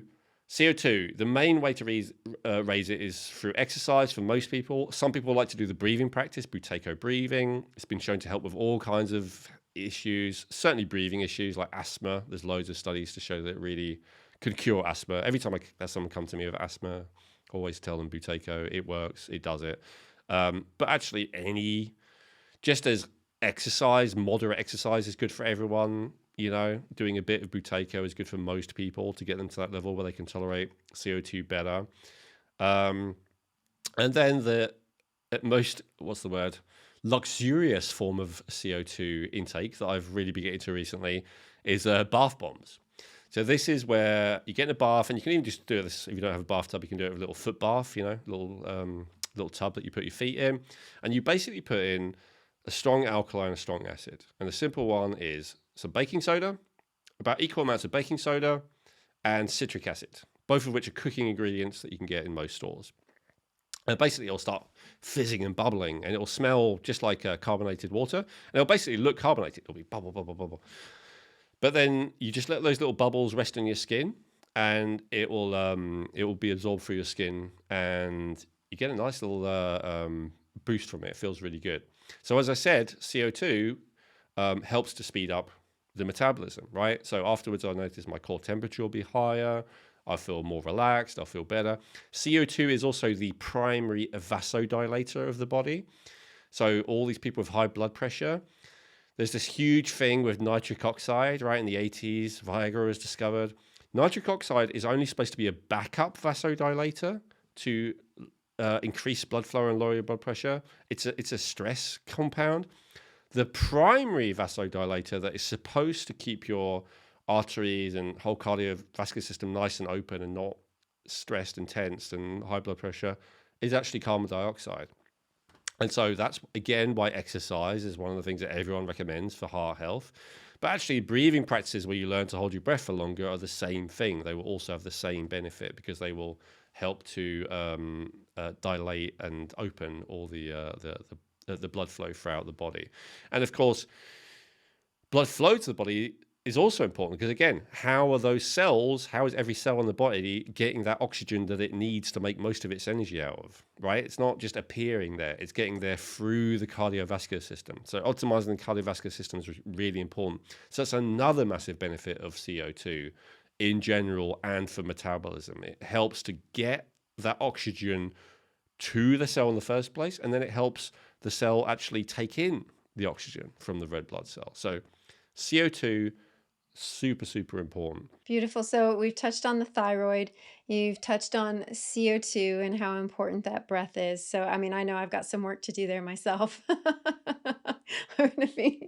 CO2, the main way to raise it is through exercise for most people. Some people like to do the breathing practice, Buteyko breathing. It's been shown to help with all kinds of issues, certainly breathing issues like asthma. There's loads of studies to show that it really could cure asthma. Every time I have someone come to me with asthma, I always tell them Buteyko, it works, it does it. But actually just as exercise, moderate exercise is good for everyone. Doing a bit of Buteyko is good for most people to get them to that level where they can tolerate CO2 better. And then the most, luxurious form of CO2 intake that I've really been getting into recently is bath bombs. So this is where you get in a bath, and you can even just do this if you don't have a bathtub. You can do it with a little foot bath, little tub that you put your feet in, and you basically put in a strong alkaline and a strong acid. And the simple one is some baking soda, about equal amounts of baking soda, and citric acid, both of which are cooking ingredients that you can get in most stores. And basically, it'll start fizzing and bubbling, and it'll smell just like carbonated water, and it'll basically look carbonated. It'll be bubble, bubble, bubble. But then you just let those little bubbles rest on your skin, and it will be absorbed through your skin, and you get a nice little boost from it. It feels really good. So as I said, CO2 helps to speed up the metabolism, right? So afterwards, I notice my core temperature will be higher. I feel more relaxed. I feel better. CO2 is also the primary vasodilator of the body. So all these people with high blood pressure, there's this huge thing with nitric oxide, right? In the 80s, Viagra was discovered. Nitric oxide is only supposed to be a backup vasodilator to increase blood flow and lower your blood pressure. It's a stress compound. The primary vasodilator that is supposed to keep your arteries and whole cardiovascular system nice and open and not stressed and tensed and high blood pressure is actually carbon dioxide. And so that's, again, why exercise is one of the things that everyone recommends for heart health. But actually, breathing practices where you learn to hold your breath for longer are the same thing. They will also have the same benefit because they will help to dilate and open all the blood flow throughout the body. And of course, blood flow to the body is also important because, again, how is every cell in the body getting that oxygen that it needs to make most of its energy out of, right? It's not just appearing there. It's getting there through the cardiovascular system. So optimizing the cardiovascular system is really important. So that's another massive benefit of CO2 in general and for metabolism. It helps to get that oxygen to the cell in the first place, and then it helps the cell actually take in the oxygen from the red blood cell. So CO2, super, super important. Beautiful. So we've touched on the thyroid. You've touched on CO2 and how important that breath is. So, I mean, I know I've got some work to do there myself. I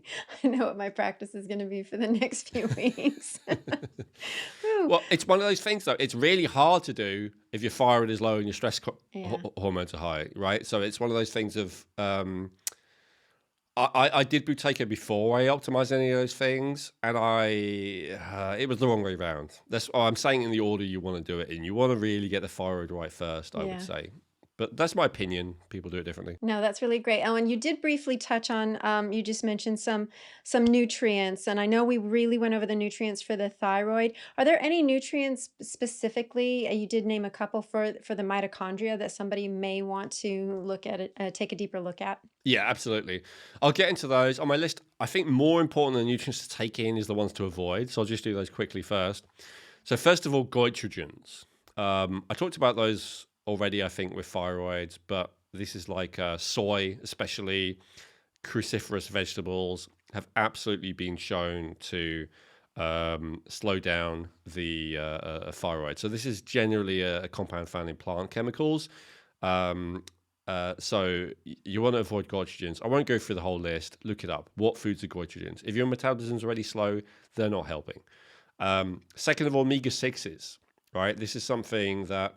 know what my practice is going to be for the next few weeks. Well, it's one of those things, though. It's really hard to do if your thyroid is low and your stress hormones are high, right? So it's one of those things of... I did Buteyko before I optimized any of those things, and it was the wrong way around. I'm saying in the order you want to do it in. You want to really get the thyroid right first, I would say. But that's my opinion. People do it differently. No, that's really great. Elwin, you did briefly touch on, you just mentioned some nutrients, and I know we really went over the nutrients for the thyroid. Are there any nutrients specifically, you did name a couple for the mitochondria that somebody may want to look at it, take a deeper look at? Yeah, absolutely. I'll get into those. On my list, I think more important than nutrients to take in is the ones to avoid. So I'll just do those quickly first. So first of all, goitrogens. I talked about those already, I think, with thyroids, but this is like soy, especially cruciferous vegetables, have absolutely been shown to slow down the thyroid. So this is generally a compound found in plant chemicals. So you want to avoid goitrogens. I won't go through the whole list. Look it up. What foods are goitrogens? If your metabolism is already slow, they're not helping. Second of all, omega-6s, right? This is something that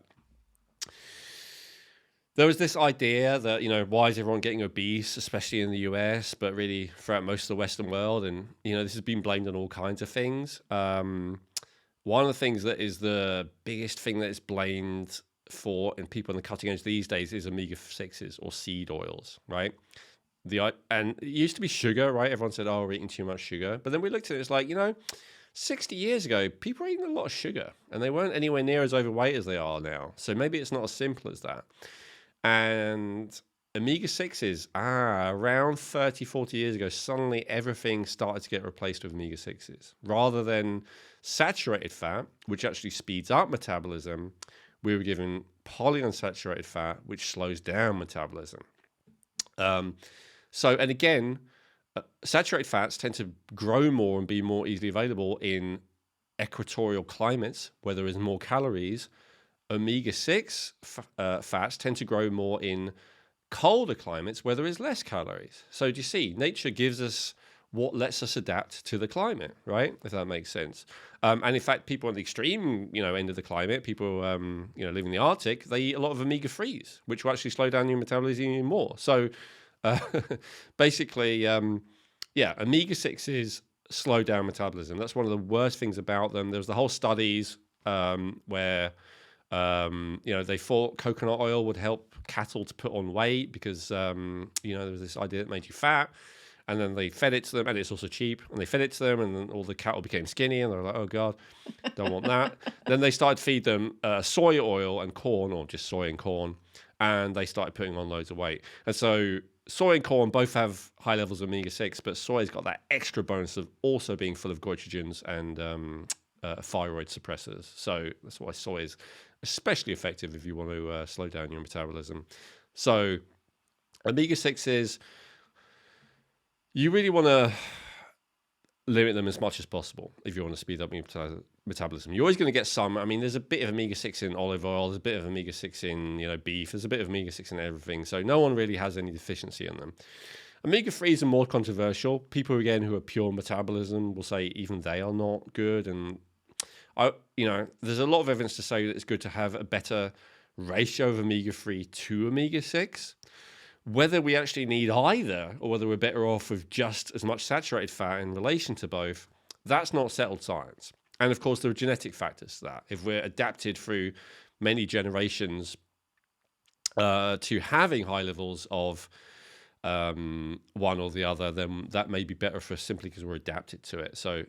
there was this idea that, why is everyone getting obese, especially in the US, but really throughout most of the Western world? And, this has been blamed on all kinds of things. One of the things that is the biggest thing that is blamed for and people on the cutting edge these days is omega-6s or seed oils, right? And it used to be sugar, right? Everyone said, oh, we're eating too much sugar. But then we looked at it, it's like, 60 years ago, people were eating a lot of sugar and they weren't anywhere near as overweight as they are now. So maybe it's not as simple as that. And omega-6s, around 30, 40 years ago, suddenly everything started to get replaced with omega-6s. Rather than saturated fat, which actually speeds up metabolism, we were given polyunsaturated fat, which slows down metabolism. And again, saturated fats tend to grow more and be more easily available in equatorial climates where there is more calories. Omega-6 fats tend to grow more in colder climates where there is less calories. So do you see, nature gives us what lets us adapt to the climate, right? If that makes sense. And in fact, people on the extreme, end of the climate, people, living in the Arctic, they eat a lot of omega-3s, which will actually slow down your metabolism even more. So basically, omega-6s slow down metabolism. That's one of the worst things about them. There's the whole studies where, they thought coconut oil would help cattle to put on weight because, there was this idea that made you fat. And then they fed it to them, and it's also cheap. And they fed it to them, and then all the cattle became skinny, and they were like, oh, God, don't want that. Then they started to feed them soy oil and corn, or just soy and corn, and they started putting on loads of weight. And so soy and corn both have high levels of omega-6, but soy's got that extra bonus of also being full of goitrogens and thyroid suppressors. So that's why soy is especially effective if you want to slow down your metabolism. So omega-6s, you really want to limit them as much as possible if you want to speed up your metabolism. You're always going to get some. I mean, there's a bit of omega-6 in olive oil. There's a bit of omega-6 in, beef. There's a bit of omega-6 in everything. So no one really has any deficiency in them. Omega-3s are more controversial. People, again, who are pure metabolism will say even they are not good. And, there's a lot of evidence to say that it's good to have a better ratio of omega-3 to omega-6. Whether we actually need either or whether we're better off with just as much saturated fat in relation to both, that's not settled science. And of course, there are genetic factors to that. If we're adapted through many generations to having high levels of one or the other, then that may be better for us simply because we're adapted to it. So,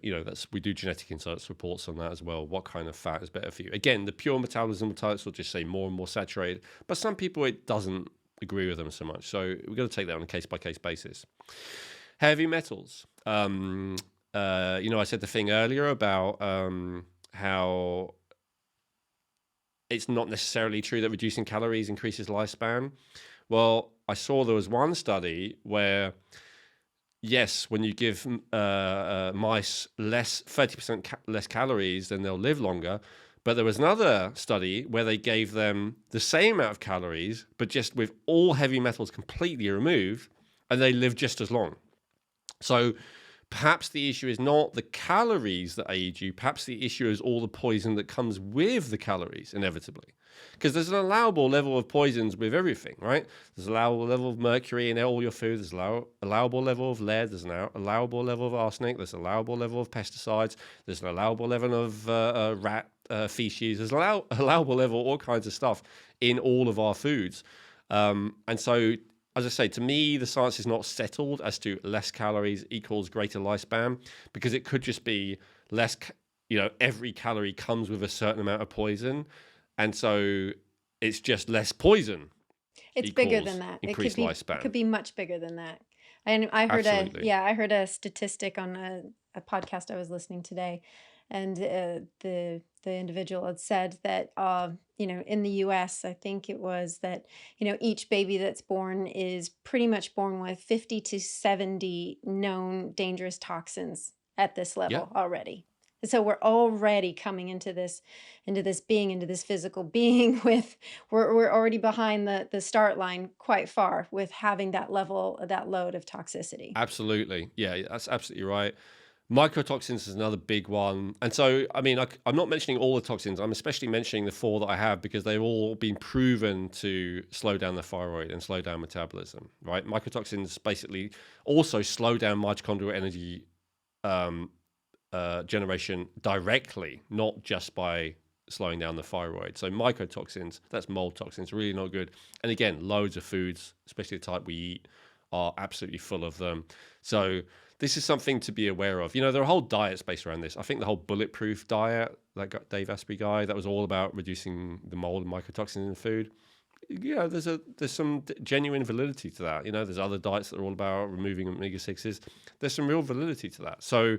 we do genetic insights reports on that as well. What kind of fat is better for you? Again, the pure metabolism types will just say more and more saturated, but some people it doesn't agree with them so much. So we've got to take that on a case-by-case basis. Heavy metals. I said the thing earlier about how it's not necessarily true that reducing calories increases lifespan. Well, I saw there was one study where, yes, when you give mice 30% less calories, then they'll live longer. But there was another study where they gave them the same amount of calories, but just with all heavy metals completely removed, and they lived just as long. So perhaps the issue is not the calories that age you. Perhaps the issue is all the poison that comes with the calories, inevitably. Because there's an allowable level of poisons with everything, right? There's an allowable level of mercury in all your food. There's an allowable level of lead. There's an allowable level of arsenic. There's an allowable level of pesticides. There's an allowable level of rat feces. There's an allowable level of all kinds of stuff in all of our foods. And so, as I say, to me, the science is not settled as to less calories equals greater lifespan, because it could just be less, every calorie comes with a certain amount of poison. And so it's just less poison. It's bigger than that. Increased lifespan. It could be much bigger than that. And I heard a statistic on a podcast I was listening today, and the individual had said that in the U.S. I think it was that each baby that's born is pretty much born with 50 to 70 known dangerous toxins at this level already. So we're already coming into this physical being with, we're already behind the start line quite far with having that load of toxicity. Absolutely. Yeah, that's absolutely right. Mycotoxins is another big one. And so, I'm not mentioning all the toxins. I'm especially mentioning the 4 that I have because they've all been proven to slow down the thyroid and slow down metabolism, right? Mycotoxins basically also slow down mitochondrial energy generation directly, not just by slowing down the thyroid. So mycotoxins, that's mold toxins, really not good. And again, loads of foods, especially the type we eat, are absolutely full of them. So this is something to be aware of. There are whole diets based around this. I think the whole bulletproof diet, that Dave Asprey guy, that was all about reducing the mold and mycotoxins in food. There's some genuine validity to that. There's other diets that are all about removing omega-6s. There's some real validity to that. So,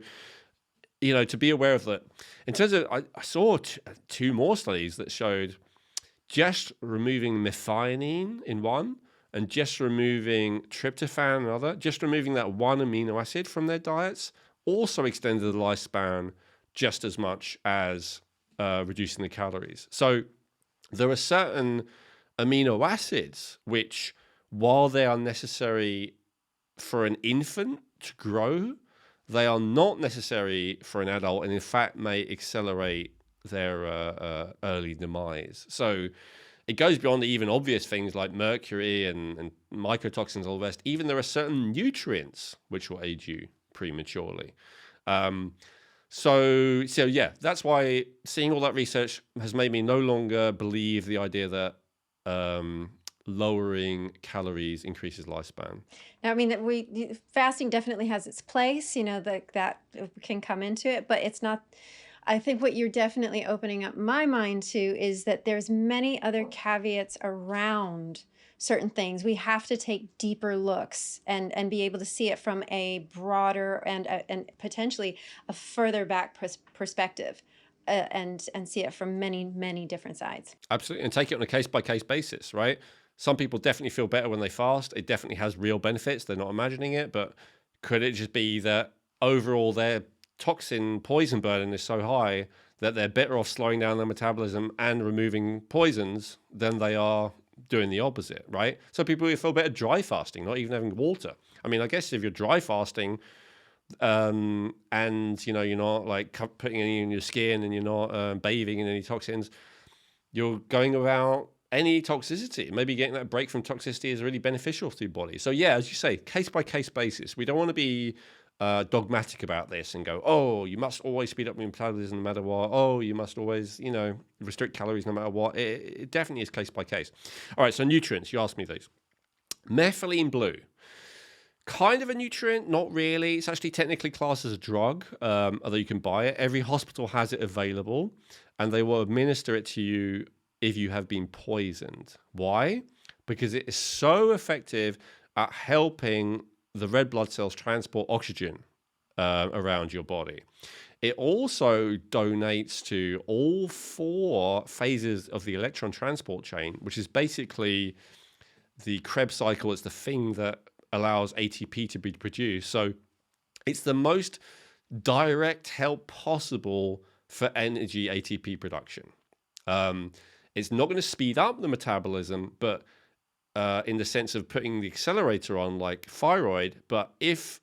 to be aware of that. In terms of, I saw two more studies that showed just removing methionine in one and just removing tryptophan in another, just removing that one amino acid from their diets also extended the lifespan just as much as reducing the calories. So there are certain amino acids which, while they are necessary for an infant to grow, they are not necessary for an adult, and in fact may accelerate their early demise. So it goes beyond the even obvious things like mercury and mycotoxins and all the rest. Even there are certain nutrients which will age you prematurely. So yeah, that's why seeing all that research has made me no longer believe the idea that lowering calories increases lifespan. Now, I mean, fasting definitely has its place, that can come into it, but it's not. I think what you're definitely opening up my mind to is that there's many other caveats around certain things. We have to take deeper looks and be able to see it from a broader and potentially a further back perspective. And see it from many, many different sides. Absolutely. And take it on a case-by-case basis, right? Some people definitely feel better when they fast. It definitely has real benefits. They're not imagining it. But could it just be that overall their toxin poison burden is so high that they're better off slowing down their metabolism and removing poisons than they are doing the opposite, right? So people who feel better dry fasting, not even having water. I mean, I guess if you're dry fasting, and you're not like putting any in your skin and you're not bathing in any toxins, you're going about any toxicity. Maybe getting that break from toxicity is really beneficial to your body. So yeah, as you say, case by case basis. We don't want to be dogmatic about this and go, oh, you must always speed up your metabolism no matter what. Oh, you must always restrict calories no matter what. It definitely is case by case. All right, so nutrients, you asked me these. Methylene blue. Kind of a nutrient, not really. It's actually technically classed as a drug, although you can buy it. Every hospital has it available, and they will administer it to you if you have been poisoned. Why? Because it is so effective at helping the red blood cells transport oxygen around your body. It also donates to all 4 phases of the electron transport chain, which is basically the Krebs cycle. It's the thing that allows ATP to be produced. So it's the most direct help possible for energy ATP production. It's not going to speed up the metabolism, but in the sense of putting the accelerator on like thyroid. But if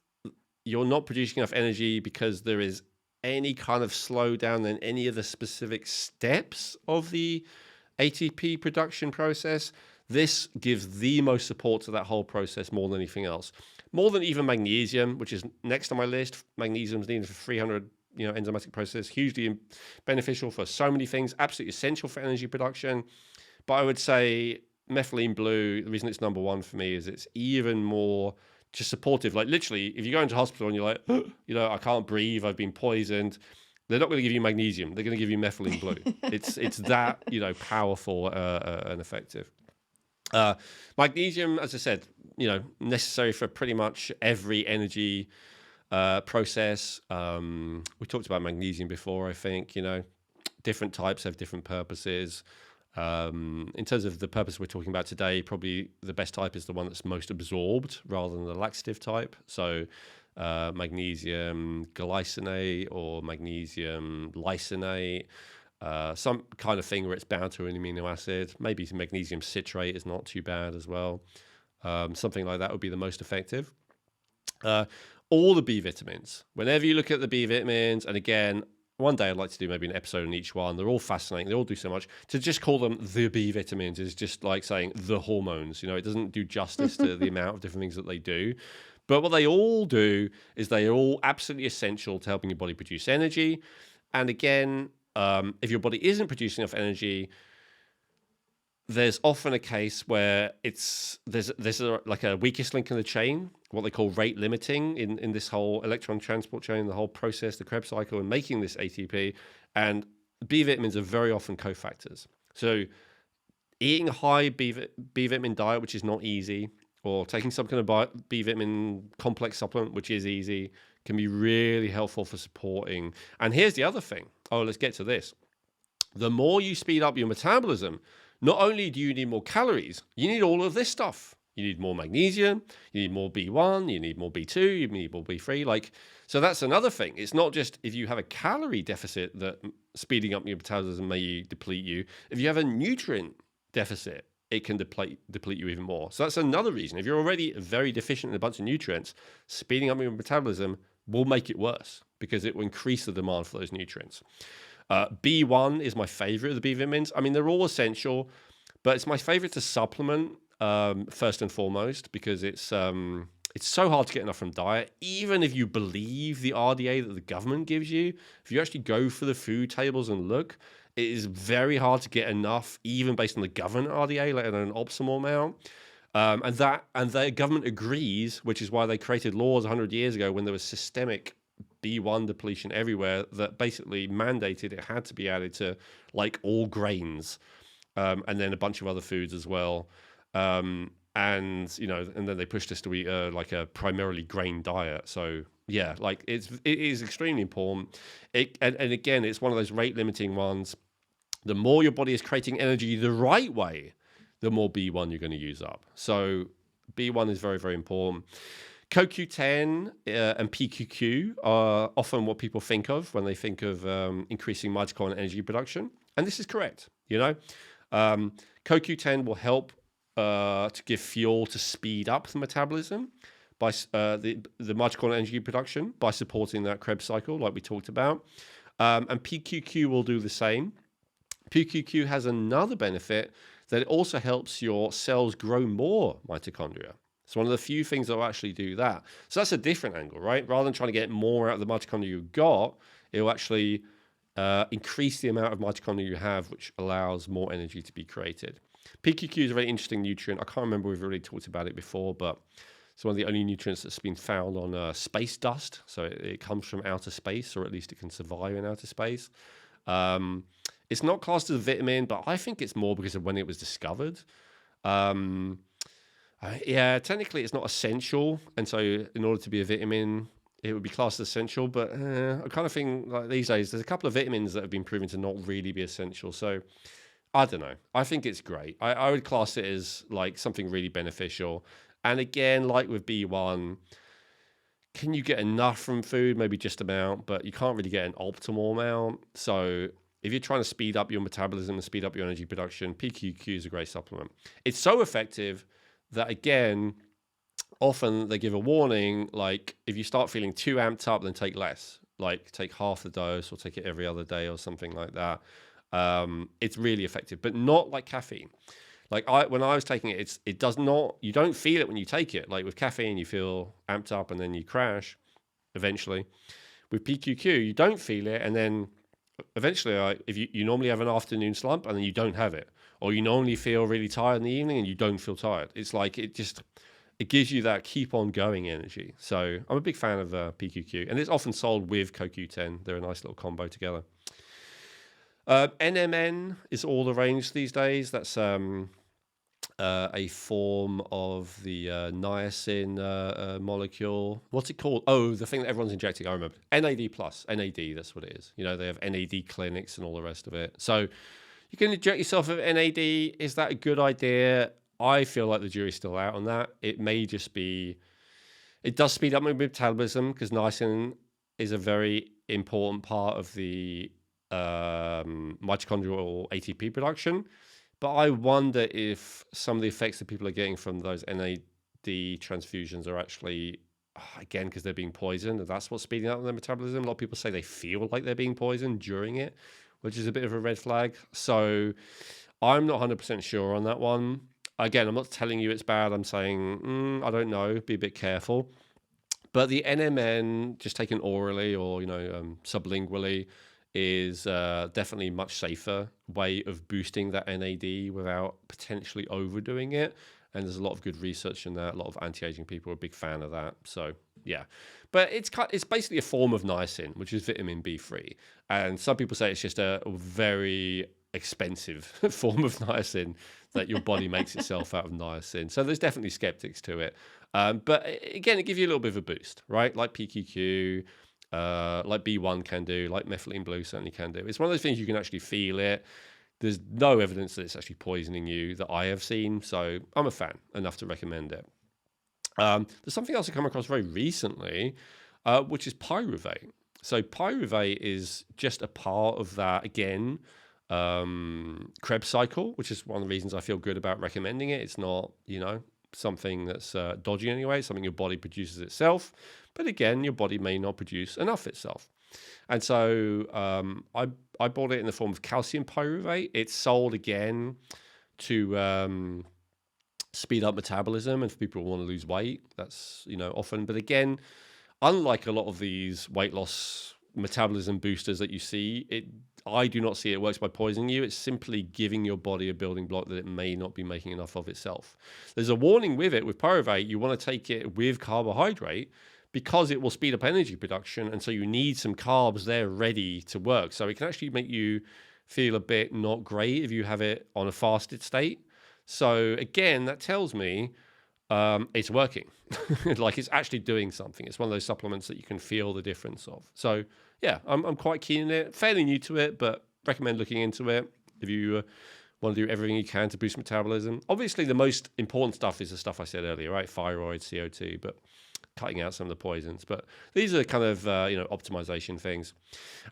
you're not producing enough energy because there is any kind of slowdown in any of the specific steps of the ATP production process, this gives the most support to that whole process more than anything else. More than even magnesium, which is next on my list. Magnesium is needed for 300 enzymatic process, hugely beneficial for so many things, absolutely essential for energy production. But I would say methylene blue, the reason it's number 1 for me is it's even more just supportive. Like literally, if you go into hospital and you're like, I can't breathe, I've been poisoned, they're not going to give you magnesium. They're going to give you methylene blue. It's that, powerful and effective. Magnesium, as I said, necessary for pretty much every energy process. We talked about magnesium before, I think. Different types have different purposes. In terms of the purpose we're talking about today, probably the best type is the one that's most absorbed rather than the laxative type. So magnesium glycinate or magnesium lysate, some kind of thing where it's bound to an amino acid. Maybe magnesium citrate is not too bad as well. Something like that would be the most effective. All the B vitamins. Whenever you look at the B vitamins, and again, one day I'd like to do maybe an episode on each one. They're all fascinating. They all do so much. To just call them the B vitamins is just like saying the hormones. It doesn't do justice to the amount of different things that they do. But what they all do is they are all absolutely essential to helping your body produce energy. And again, if your body isn't producing enough energy, there's often a case where there's like a weakest link in the chain, what they call rate limiting in this whole electron transport chain, the whole process, the Krebs cycle, and making this ATP. And B vitamins are very often cofactors. So eating a high B vitamin diet, which is not easy, or taking some kind of B vitamin complex supplement, which is easy, can be really helpful for supporting. And here's the other thing. Oh, let's get to this. The more you speed up your metabolism, not only do you need more calories, you need all of this stuff. You need more magnesium, you need more B1, you need more B2, you need more B3. So that's another thing. It's not just if you have a calorie deficit that speeding up your metabolism may deplete you. If you have a nutrient deficit, it can deplete you even more. So that's another reason. If you're already very deficient in a bunch of nutrients, speeding up your metabolism will make it worse because it will increase the demand for those nutrients. B1 is my favorite of the B vitamins. I mean, they're all essential, but it's my favorite to supplement first and foremost because it's so hard to get enough from diet. Even if you believe the RDA that the government gives you, if you actually go for the food tables and look, it is very hard to get enough, even based on the government RDA, let alone an optimal amount. And the government agrees, which is why they created laws 100 years ago when there was systemic B1 depletion everywhere that basically mandated it had to be added to like all grains, and then a bunch of other foods as well. And then they pushed us to eat like a primarily grain diet. So yeah, like it is extremely important. And again, it's one of those rate limiting ones. The more your body is creating energy the right way, the more B1 you're going to use up. So B1 is very, very important. CoQ10 and PQQ are often what people think of when they think of increasing mitochondrial energy production. And this is correct. CoQ10 will help to give fuel to speed up the metabolism by the mitochondrial energy production by supporting that Krebs cycle like we talked about. And PQQ will do the same. PQQ has another benefit that it also helps your cells grow more mitochondria. It's one of the few things that will actually do that. So that's a different angle, right? Rather than trying to get more out of the mitochondria you've got, it will actually increase the amount of mitochondria you have, which allows more energy to be created. PQQ is a very interesting nutrient. I can't remember if we've already talked about it before, but it's one of the only nutrients that's been found on space dust. So it comes from outer space, or at least it can survive in outer space. It's not classed as a vitamin, but I think it's more because of when it was discovered. Yeah, technically it's not essential, and so in order to be a vitamin, it would be classed as essential. But I kind of think like these days, there's a couple of vitamins that have been proven to not really be essential. So I don't know. I think it's great. I would class it as like something really beneficial. And again, like with B1, can you get enough from food? Maybe just amount, but you can't really get an optimal amount. So if you're trying to speed up your metabolism and speed up your energy production, PQQ is a great supplement. It's so effective that, again, often they give a warning, like if you start feeling too amped up, then take less. Like take half the dose or take it every other day or something like that. It's really effective, but not like caffeine. Like when I was taking it, it does not, you don't feel it when you take it. Like with caffeine, you feel amped up and then you crash eventually. With PQQ, you don't feel it. And then eventually, if you normally have an afternoon slump and then you don't have it, or you normally feel really tired in the evening and you don't feel tired. It's like, it gives you that keep on going energy. So I'm a big fan of PQQ, and it's often sold with CoQ10. They're a nice little combo together. NMN is all the range these days. That's a form of the niacin molecule. What's it called? Oh, the thing that everyone's injecting. I remember. NAD+. NAD, that's what it is. They have NAD clinics and all the rest of it. So you can inject yourself with NAD. Is that a good idea? I feel like the jury's still out on that. It may just be... It does speed up my metabolism because niacin is a very important part of the mitochondrial ATP production. But I wonder if some of the effects that people are getting from those NAD transfusions are actually, again, because they're being poisoned, and that's what's speeding up their metabolism. A lot of people say they feel like they're being poisoned during it, which is a bit of a red flag. So I'm not 100% sure on that one. Again, I'm not telling you it's bad. I'm saying, I don't know, be a bit careful. But the NMN, just taken orally or, sublingually, is definitely a much safer way of boosting that NAD without potentially overdoing it. And there's a lot of good research in that. A lot of anti-aging people are a big fan of that. So yeah, but it's basically a form of niacin, which is vitamin B3. And some people say it's just a very expensive form of niacin that your body makes itself out of niacin. So there's definitely skeptics to it. But again, it gives you a little bit of a boost, right? Like PQQ, like B1 can do, like methylene blue certainly can do. It's one of those things you can actually feel it. There's no evidence that it's actually poisoning you that I have seen, so I'm a fan enough to recommend it. There's something else I come across very recently, which is pyruvate. So pyruvate is just a part of that, again, Krebs cycle, which is one of the reasons I feel good about recommending it. It's not, something that's dodgy anyway. It's something your body produces itself. But again, your body may not produce enough itself. And so I bought it in the form of calcium pyruvate. It's sold again to speed up metabolism and for people who want to lose weight. That's, often. But again, unlike a lot of these weight loss metabolism boosters that you see, I do not see it works by poisoning you. It's simply giving your body a building block that it may not be making enough of itself. There's a warning with it, with pyruvate. You want to take it with carbohydrate because it will speed up energy production. And so you need some carbs there ready to work. So it can actually make you feel a bit not great if you have it on a fasted state. So again, that tells me it's working. Like it's actually doing something. It's one of those supplements that you can feel the difference of. So yeah, I'm quite keen on it. Fairly new to it, but recommend looking into it if you want to do everything you can to boost metabolism. Obviously, the most important stuff is the stuff I said earlier, right? Thyroid, CO2, but cutting out some of the poisons. But these are kind of, optimization things.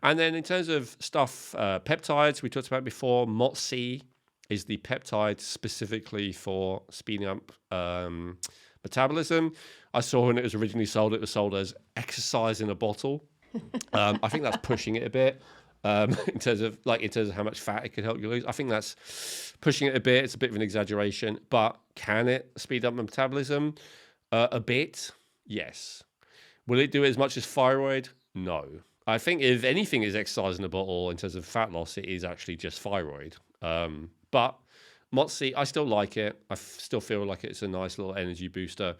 And then in terms of stuff, peptides, we talked about before, MOTS-c is the peptide specifically for speeding up metabolism. I saw when it was originally sold, it was sold as exercise in a bottle. I think that's pushing it a bit in terms of how much fat it could help you lose. I think that's pushing it a bit. It's a bit of an exaggeration, but can it speed up metabolism? A bit, yes. Will it do as much as thyroid? No. I think if anything is exercise in a bottle in terms of fat loss, it is actually just thyroid. But MOTS-c, I still like it. I still feel like it's a nice little energy booster,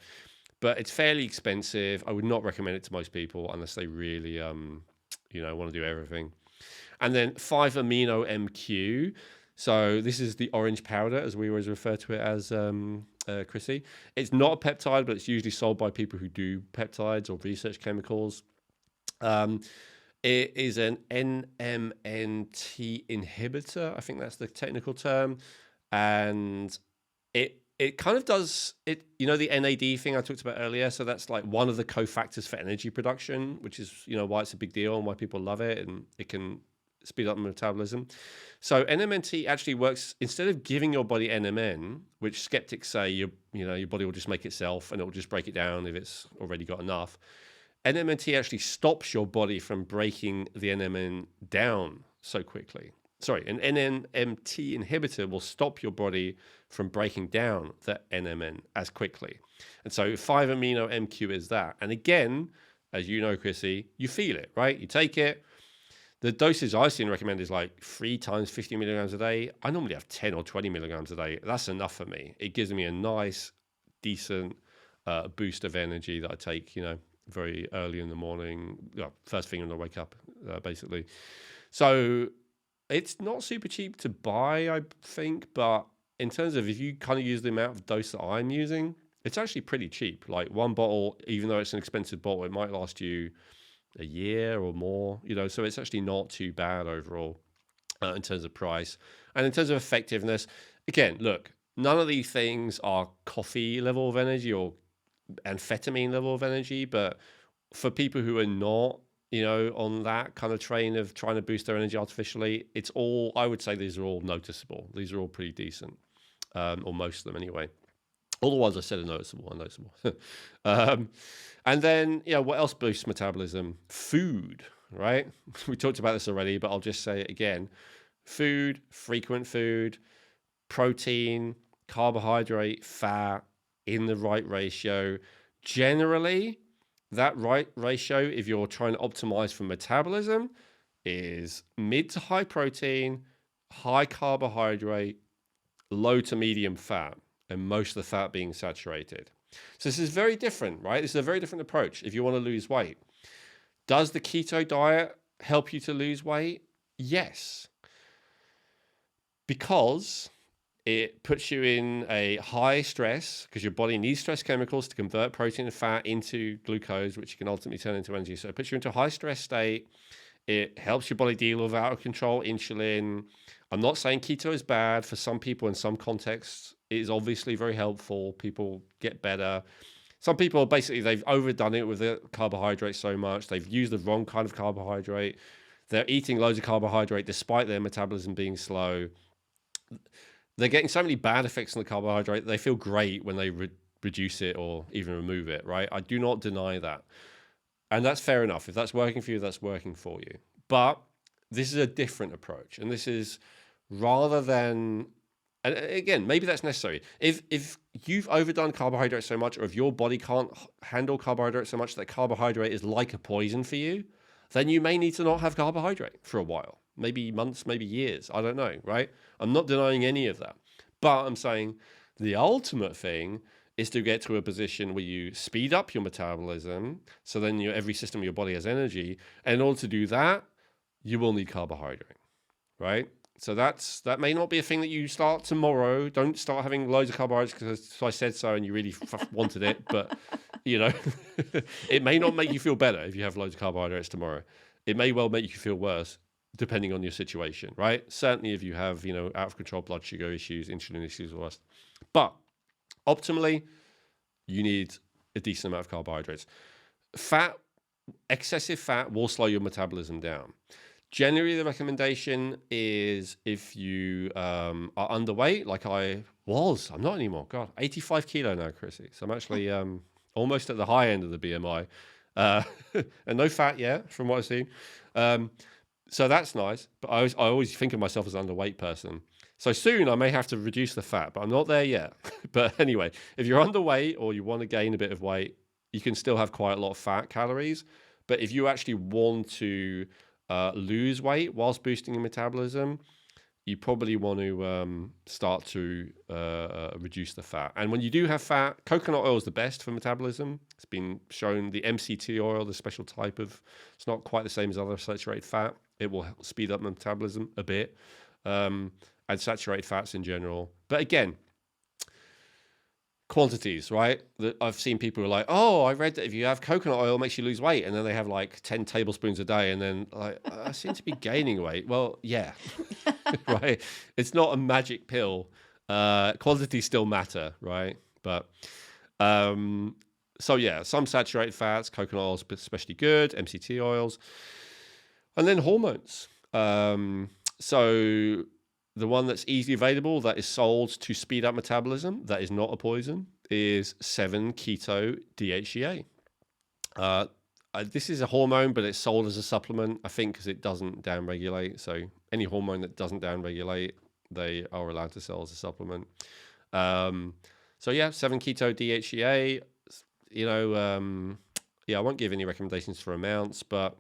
but it's fairly expensive. I would not recommend it to most people unless they really, want to do everything. And then 5-amino-MQ. So this is the orange powder, as we always refer to it as, Krissy. It's not a peptide, but it's usually sold by people who do peptides or research chemicals. It is an NMNT inhibitor. I think that's the technical term. And it kind of does it, the NAD thing I talked about earlier. So that's like one of the cofactors for energy production, which is, why it's a big deal and why people love it, and it can speed up metabolism. So NMNT actually works, instead of giving your body NMN, which skeptics say your body will just make itself and it will just break it down if it's already got enough. NMNT actually stops your body from breaking the NMN down so quickly. Sorry, an NMNT inhibitor will stop your body from breaking down the NMN as quickly. And so 5-amino-MQ is that. And again, as you know, Krissy, you feel it, right? You take it. The dosage I've seen recommended is like 3 times 50 milligrams a day. I normally have 10 or 20 milligrams a day. That's enough for me. It gives me a nice, decent boost of energy that I take, very early in the morning, first thing when I wake up, basically. So it's not super cheap to buy, I think, but in terms of if you kind of use the amount of dose that I'm using, it's actually pretty cheap. Like one bottle, even though it's an expensive bottle, it might last you a year or more, so it's actually not too bad overall in terms of price. And in terms of effectiveness, again, look, none of these things are coffee level of energy or amphetamine level of energy, but for people who are not, on that kind of train of trying to boost their energy artificially, it's all, I would say these are all noticeable. These are all pretty decent, or most of them anyway. All the ones I said are noticeable. And then, what else boosts metabolism? Food, right? We talked about this already, but I'll just say it again. Food, frequent food, protein, carbohydrate, fat in the right ratio. Generally, that right ratio, if you're trying to optimize for metabolism, is mid to high protein, high carbohydrate, low to medium fat, and most of the fat being saturated. So this is very different, right? This is a very different approach if you want to lose weight. Does the keto diet help you to lose weight? Yes. Because it puts you in a high stress, because your body needs stress chemicals to convert protein and fat into glucose, which you can ultimately turn into energy. So it puts you into a high stress state. It helps your body deal with out of control insulin. I'm not saying keto is bad. For some people in some contexts, it is obviously very helpful. People get better. Some people basically, they've overdone it with the carbohydrates so much. They've used the wrong kind of carbohydrate. They're eating loads of carbohydrate despite their metabolism being slow. They're getting so many bad effects on the carbohydrate. They feel great when they reduce it or even remove it, right? I do not deny that. And that's fair enough. If that's working for you, that's working for you. But this is a different approach. And this is rather than, and again, maybe that's necessary. If you've overdone carbohydrates so much, or if your body can't handle carbohydrates so much that carbohydrate is like a poison for you, then you may need to not have carbohydrate for a while. Maybe months, maybe years. I don't know, right? I'm not denying any of that. But I'm saying the ultimate thing is to get to a position where you speed up your metabolism, so then every system of your body has energy. And in order to do that, you will need carbohydrate, right? So that may not be a thing that you start tomorrow. Don't start having loads of carbohydrates because I said so and you really wanted it. But, it may not make you feel better if you have loads of carbohydrates tomorrow. It may well make you feel worse, depending on your situation, right? Certainly if you have, out of control blood sugar issues, insulin issues, or worse. But optimally, you need a decent amount of carbohydrates. Excessive fat will slow your metabolism down. Generally, the recommendation is if you are underweight, like I was, I'm not anymore. God, 85 kilo now, Krissy. So I'm actually almost at the high end of the BMI. And no fat yet, from what I've seen. So that's nice. But I always think of myself as an underweight person. So soon I may have to reduce the fat, but I'm not there yet. But anyway, if you're underweight or you want to gain a bit of weight, you can still have quite a lot of fat calories. But if you actually want to lose weight whilst boosting your metabolism, you probably want to start to reduce the fat. And when you do have fat, coconut oil is the best for metabolism. It's been shown the MCT oil, the special type of, it's not quite the same as other saturated fat. It will speed up metabolism a bit. And saturated fats in general. But again, quantities, right? I've seen people who are like, oh, I read that if you have coconut oil, it makes you lose weight. And then they have like 10 tablespoons a day. And then like, I seem to be gaining weight. Well, yeah, right. It's not a magic pill. Quantities still matter, right? But so yeah, some saturated fats, coconut oil is especially good, MCT oils. And then hormones. So the one that's easily available, that is sold to speed up metabolism, that is not a poison, is 7-keto DHEA. This is a hormone, but it's sold as a supplement, I think, because it doesn't downregulate. So any hormone that doesn't downregulate, they are allowed to sell as a supplement. So yeah, 7-keto DHEA. I won't give any recommendations for amounts, but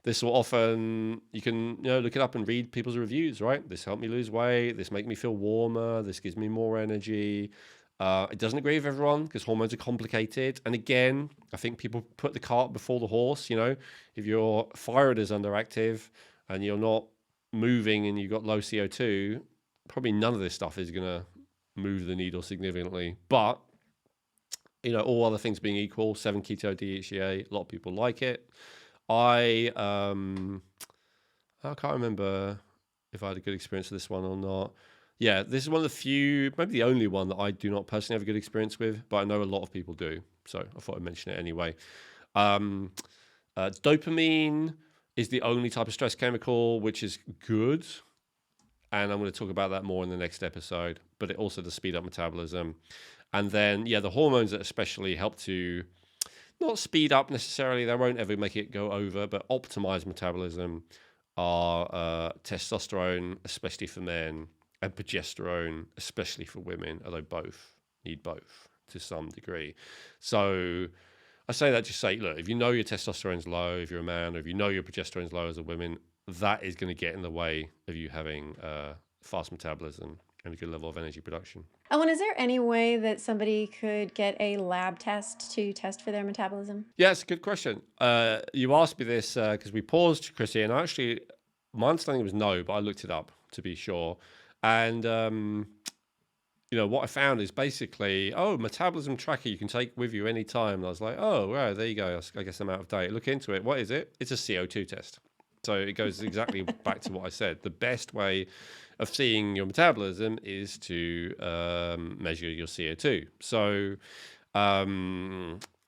this will often, you can look it up and read people's reviews, right? This helped me lose weight. This makes me feel warmer. This gives me more energy. It doesn't agree with everyone because hormones are complicated. And again, I think people put the cart before the horse. If your thyroid is underactive and you're not moving and you've got low CO2, probably none of this stuff is going to move the needle significantly. But, all other things being equal, 7-keto DHEA, a lot of people like it. I can't remember if I had a good experience with this one or not. Yeah, this is one of the few, maybe the only one that I do not personally have a good experience with, but I know a lot of people do. So I thought I'd mention it anyway. Dopamine is the only type of stress chemical which is good. And I'm going to talk about that more in the next episode, but it also does speed up metabolism. And then, the hormones that especially help to not speed up necessarily, they won't ever make it go over, but optimize metabolism are testosterone, especially for men, and progesterone, especially for women, although both need both to some degree. So I say that to say, look, if you know your testosterone's low, if you're a man, or if you know your progesterone's low as a woman, that is going to get in the way of you having fast metabolism and a good level of energy production. Owen, is there any way that somebody could get a lab test to test for their metabolism? Yeah, it's a good question. You asked me this because we paused, Krissy, and actually, my understanding was no, but I looked it up to be sure. And what I found is basically, metabolism tracker you can take with you anytime. And I was like, oh, right, there you go. I guess I'm out of date. Look into it. What is it? It's a CO2 test. So it goes exactly back to what I said. The best way of seeing your metabolism is to measure your CO2. So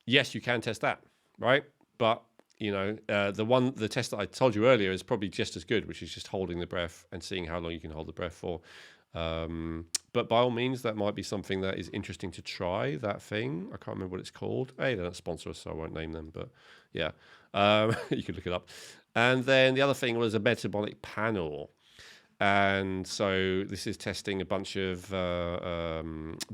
yes, you can test that, right? But the test that I told you earlier is probably just as good, which is just holding the breath and seeing how long you can hold the breath for. But by all means, that might be something that is interesting to try, that thing. I can't remember what it's called. Hey, they don't sponsor us, so I won't name them, but yeah, you could look it up. And then the other thing was a metabolic panel. And so this is testing a bunch of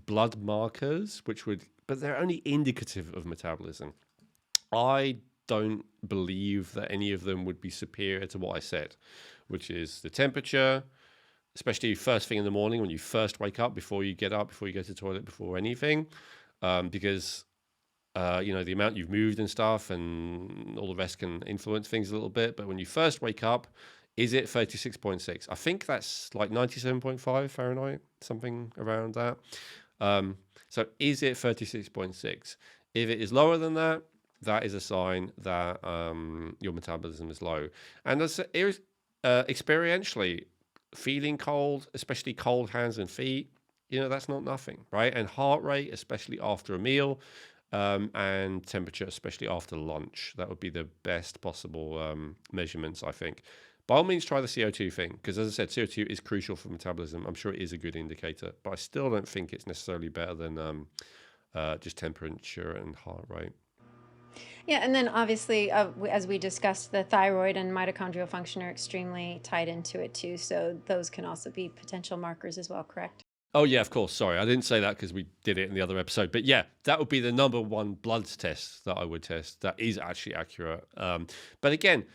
blood markers, but they're only indicative of metabolism. I don't believe that any of them would be superior to what I said, which is the temperature, especially first thing in the morning when you first wake up, before you get up, before you go to the toilet, before anything, because the amount you've moved and stuff and all the rest can influence things a little bit. But when you first wake up, is it 36.6? I think that's like 97.5 Fahrenheit, something around that. So is it 36.6? If it is lower than that, that is a sign that your metabolism is low. And experientially, feeling cold, especially cold hands and feet, that's not nothing, right? And heart rate, especially after a meal, and temperature, especially after lunch. That would be the best possible measurements, I think. By all means, try the CO2 thing, because as I said, CO2 is crucial for metabolism. I'm sure it is a good indicator, but I still don't think it's necessarily better than just temperature and heart rate. Yeah, and then obviously, as we discussed, the thyroid and mitochondrial function are extremely tied into it too. So those can also be potential markers as well, correct? Oh, yeah, of course. Sorry, I didn't say that because we did it in the other episode. But yeah, that would be the number one blood test that I would test. That is actually accurate. But again,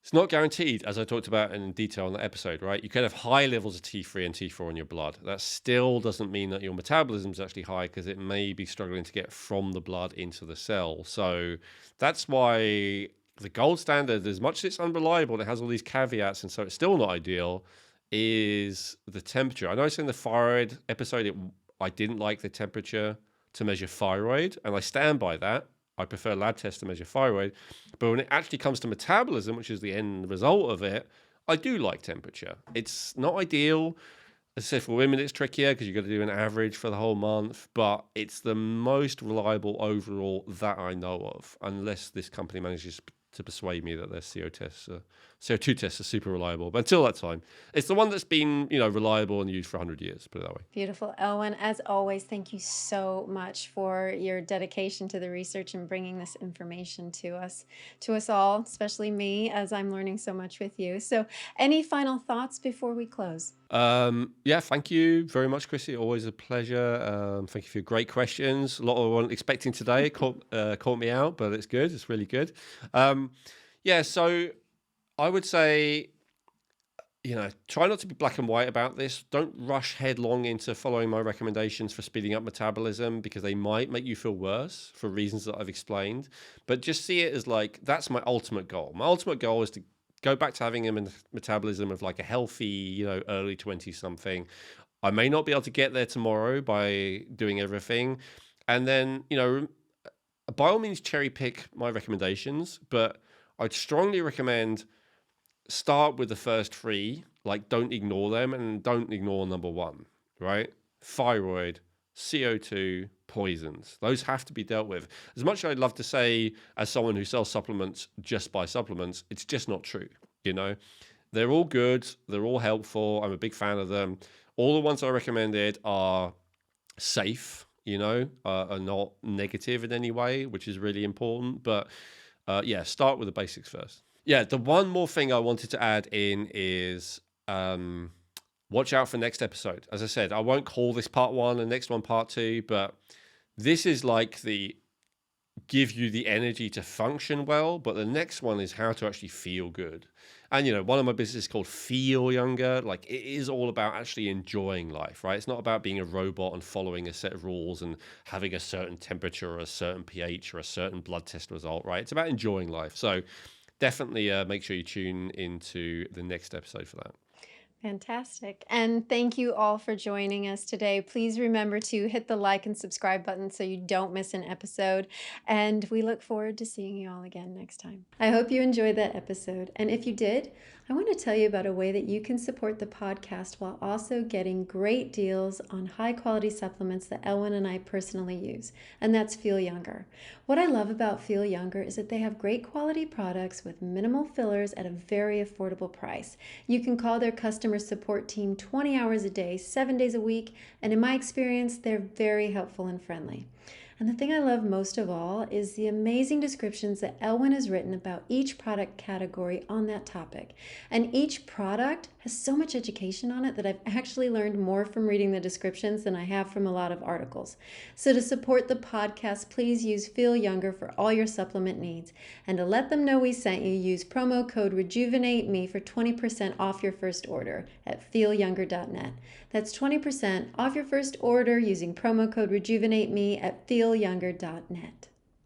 it's not guaranteed, as I talked about in detail in the episode, right? You can have high levels of T3 and T4 in your blood. That still doesn't mean that your metabolism is actually high, because it may be struggling to get from the blood into the cell. So that's why the gold standard, as much as it's unreliable, it has all these caveats, and so it's still not ideal, is the temperature. I noticed in the thyroid episode, I didn't like the temperature to measure thyroid, and I stand by that. I prefer lab tests to measure thyroid. But when it actually comes to metabolism, which is the end result of it, I do like temperature. It's not ideal. As I said, for women, it's trickier because you've got to do an average for the whole month, but it's the most reliable overall that I know of, unless this company manages to persuade me that their CO2 tests are super reliable. But until that time, it's the one that's been, reliable and used for 100 years, put it that way. Beautiful. Elwin, as always, thank you so much for your dedication to the research and bringing this information to us all, especially me, as I'm learning so much with you. So any final thoughts before we close? Yeah, thank you very much, Krissy. Always a pleasure. Thank you for your great questions. A lot I wasn't expecting today. Caught me out, but it's good. It's really good. Yeah, so I would say, try not to be black and white about this. Don't rush headlong into following my recommendations for speeding up metabolism, because they might make you feel worse for reasons that I've explained. But just see it as like, that's my ultimate goal. My ultimate goal is to go back to having a metabolism of like a healthy, early 20-something. I may not be able to get there tomorrow by doing everything. And then, by all means, cherry pick my recommendations, but I'd strongly recommend start with the first three. Like, don't ignore them, and don't ignore number one, right? Thyroid, CO2, poisons. Those have to be dealt with. As much as I'd love to say, as someone who sells supplements, just buy supplements, it's just not true. They're all good. They're all helpful. I'm a big fan of them. All the ones I recommended are safe, are not negative in any way, which is really important. But yeah, start with the basics first. Yeah, the one more thing I wanted to add in is watch out for next episode. As I said, I won't call this part one and next one part two, but this is like the give you the energy to function well, but the next one is how to actually feel good. And one of my businesses is called Feel Younger. Like, it is all about actually enjoying life, right? It's not about being a robot and following a set of rules and having a certain temperature or a certain pH or a certain blood test result, right? It's about enjoying life. So definitely make sure you tune into the next episode for that. Fantastic. And thank you all for joining us today. Please remember to hit the like and subscribe button so you don't miss an episode. And we look forward to seeing you all again next time. I hope you enjoyed that episode. And if you did, I want to tell you about a way that you can support the podcast while also getting great deals on high quality supplements that Elwin and I personally use. And that's Feel Younger. What I love about Feel Younger is that they have great quality products with minimal fillers at a very affordable price. You can call their customer support team 20 hours a day, 7 days a week, and in my experience, they're very helpful and friendly. And the thing I love most of all is the amazing descriptions that Elwin has written about each product category on that topic. And each product has so much education on it that I've actually learned more from reading the descriptions than I have from a lot of articles. So to support the podcast, please use Feel Younger for all your supplement needs. And to let them know we sent you, use promo code RejuvenateMe for 20% off your first order at feelyounger.net. That's 20% off your first order using promo code RejuvenateMe at feelyounger.net.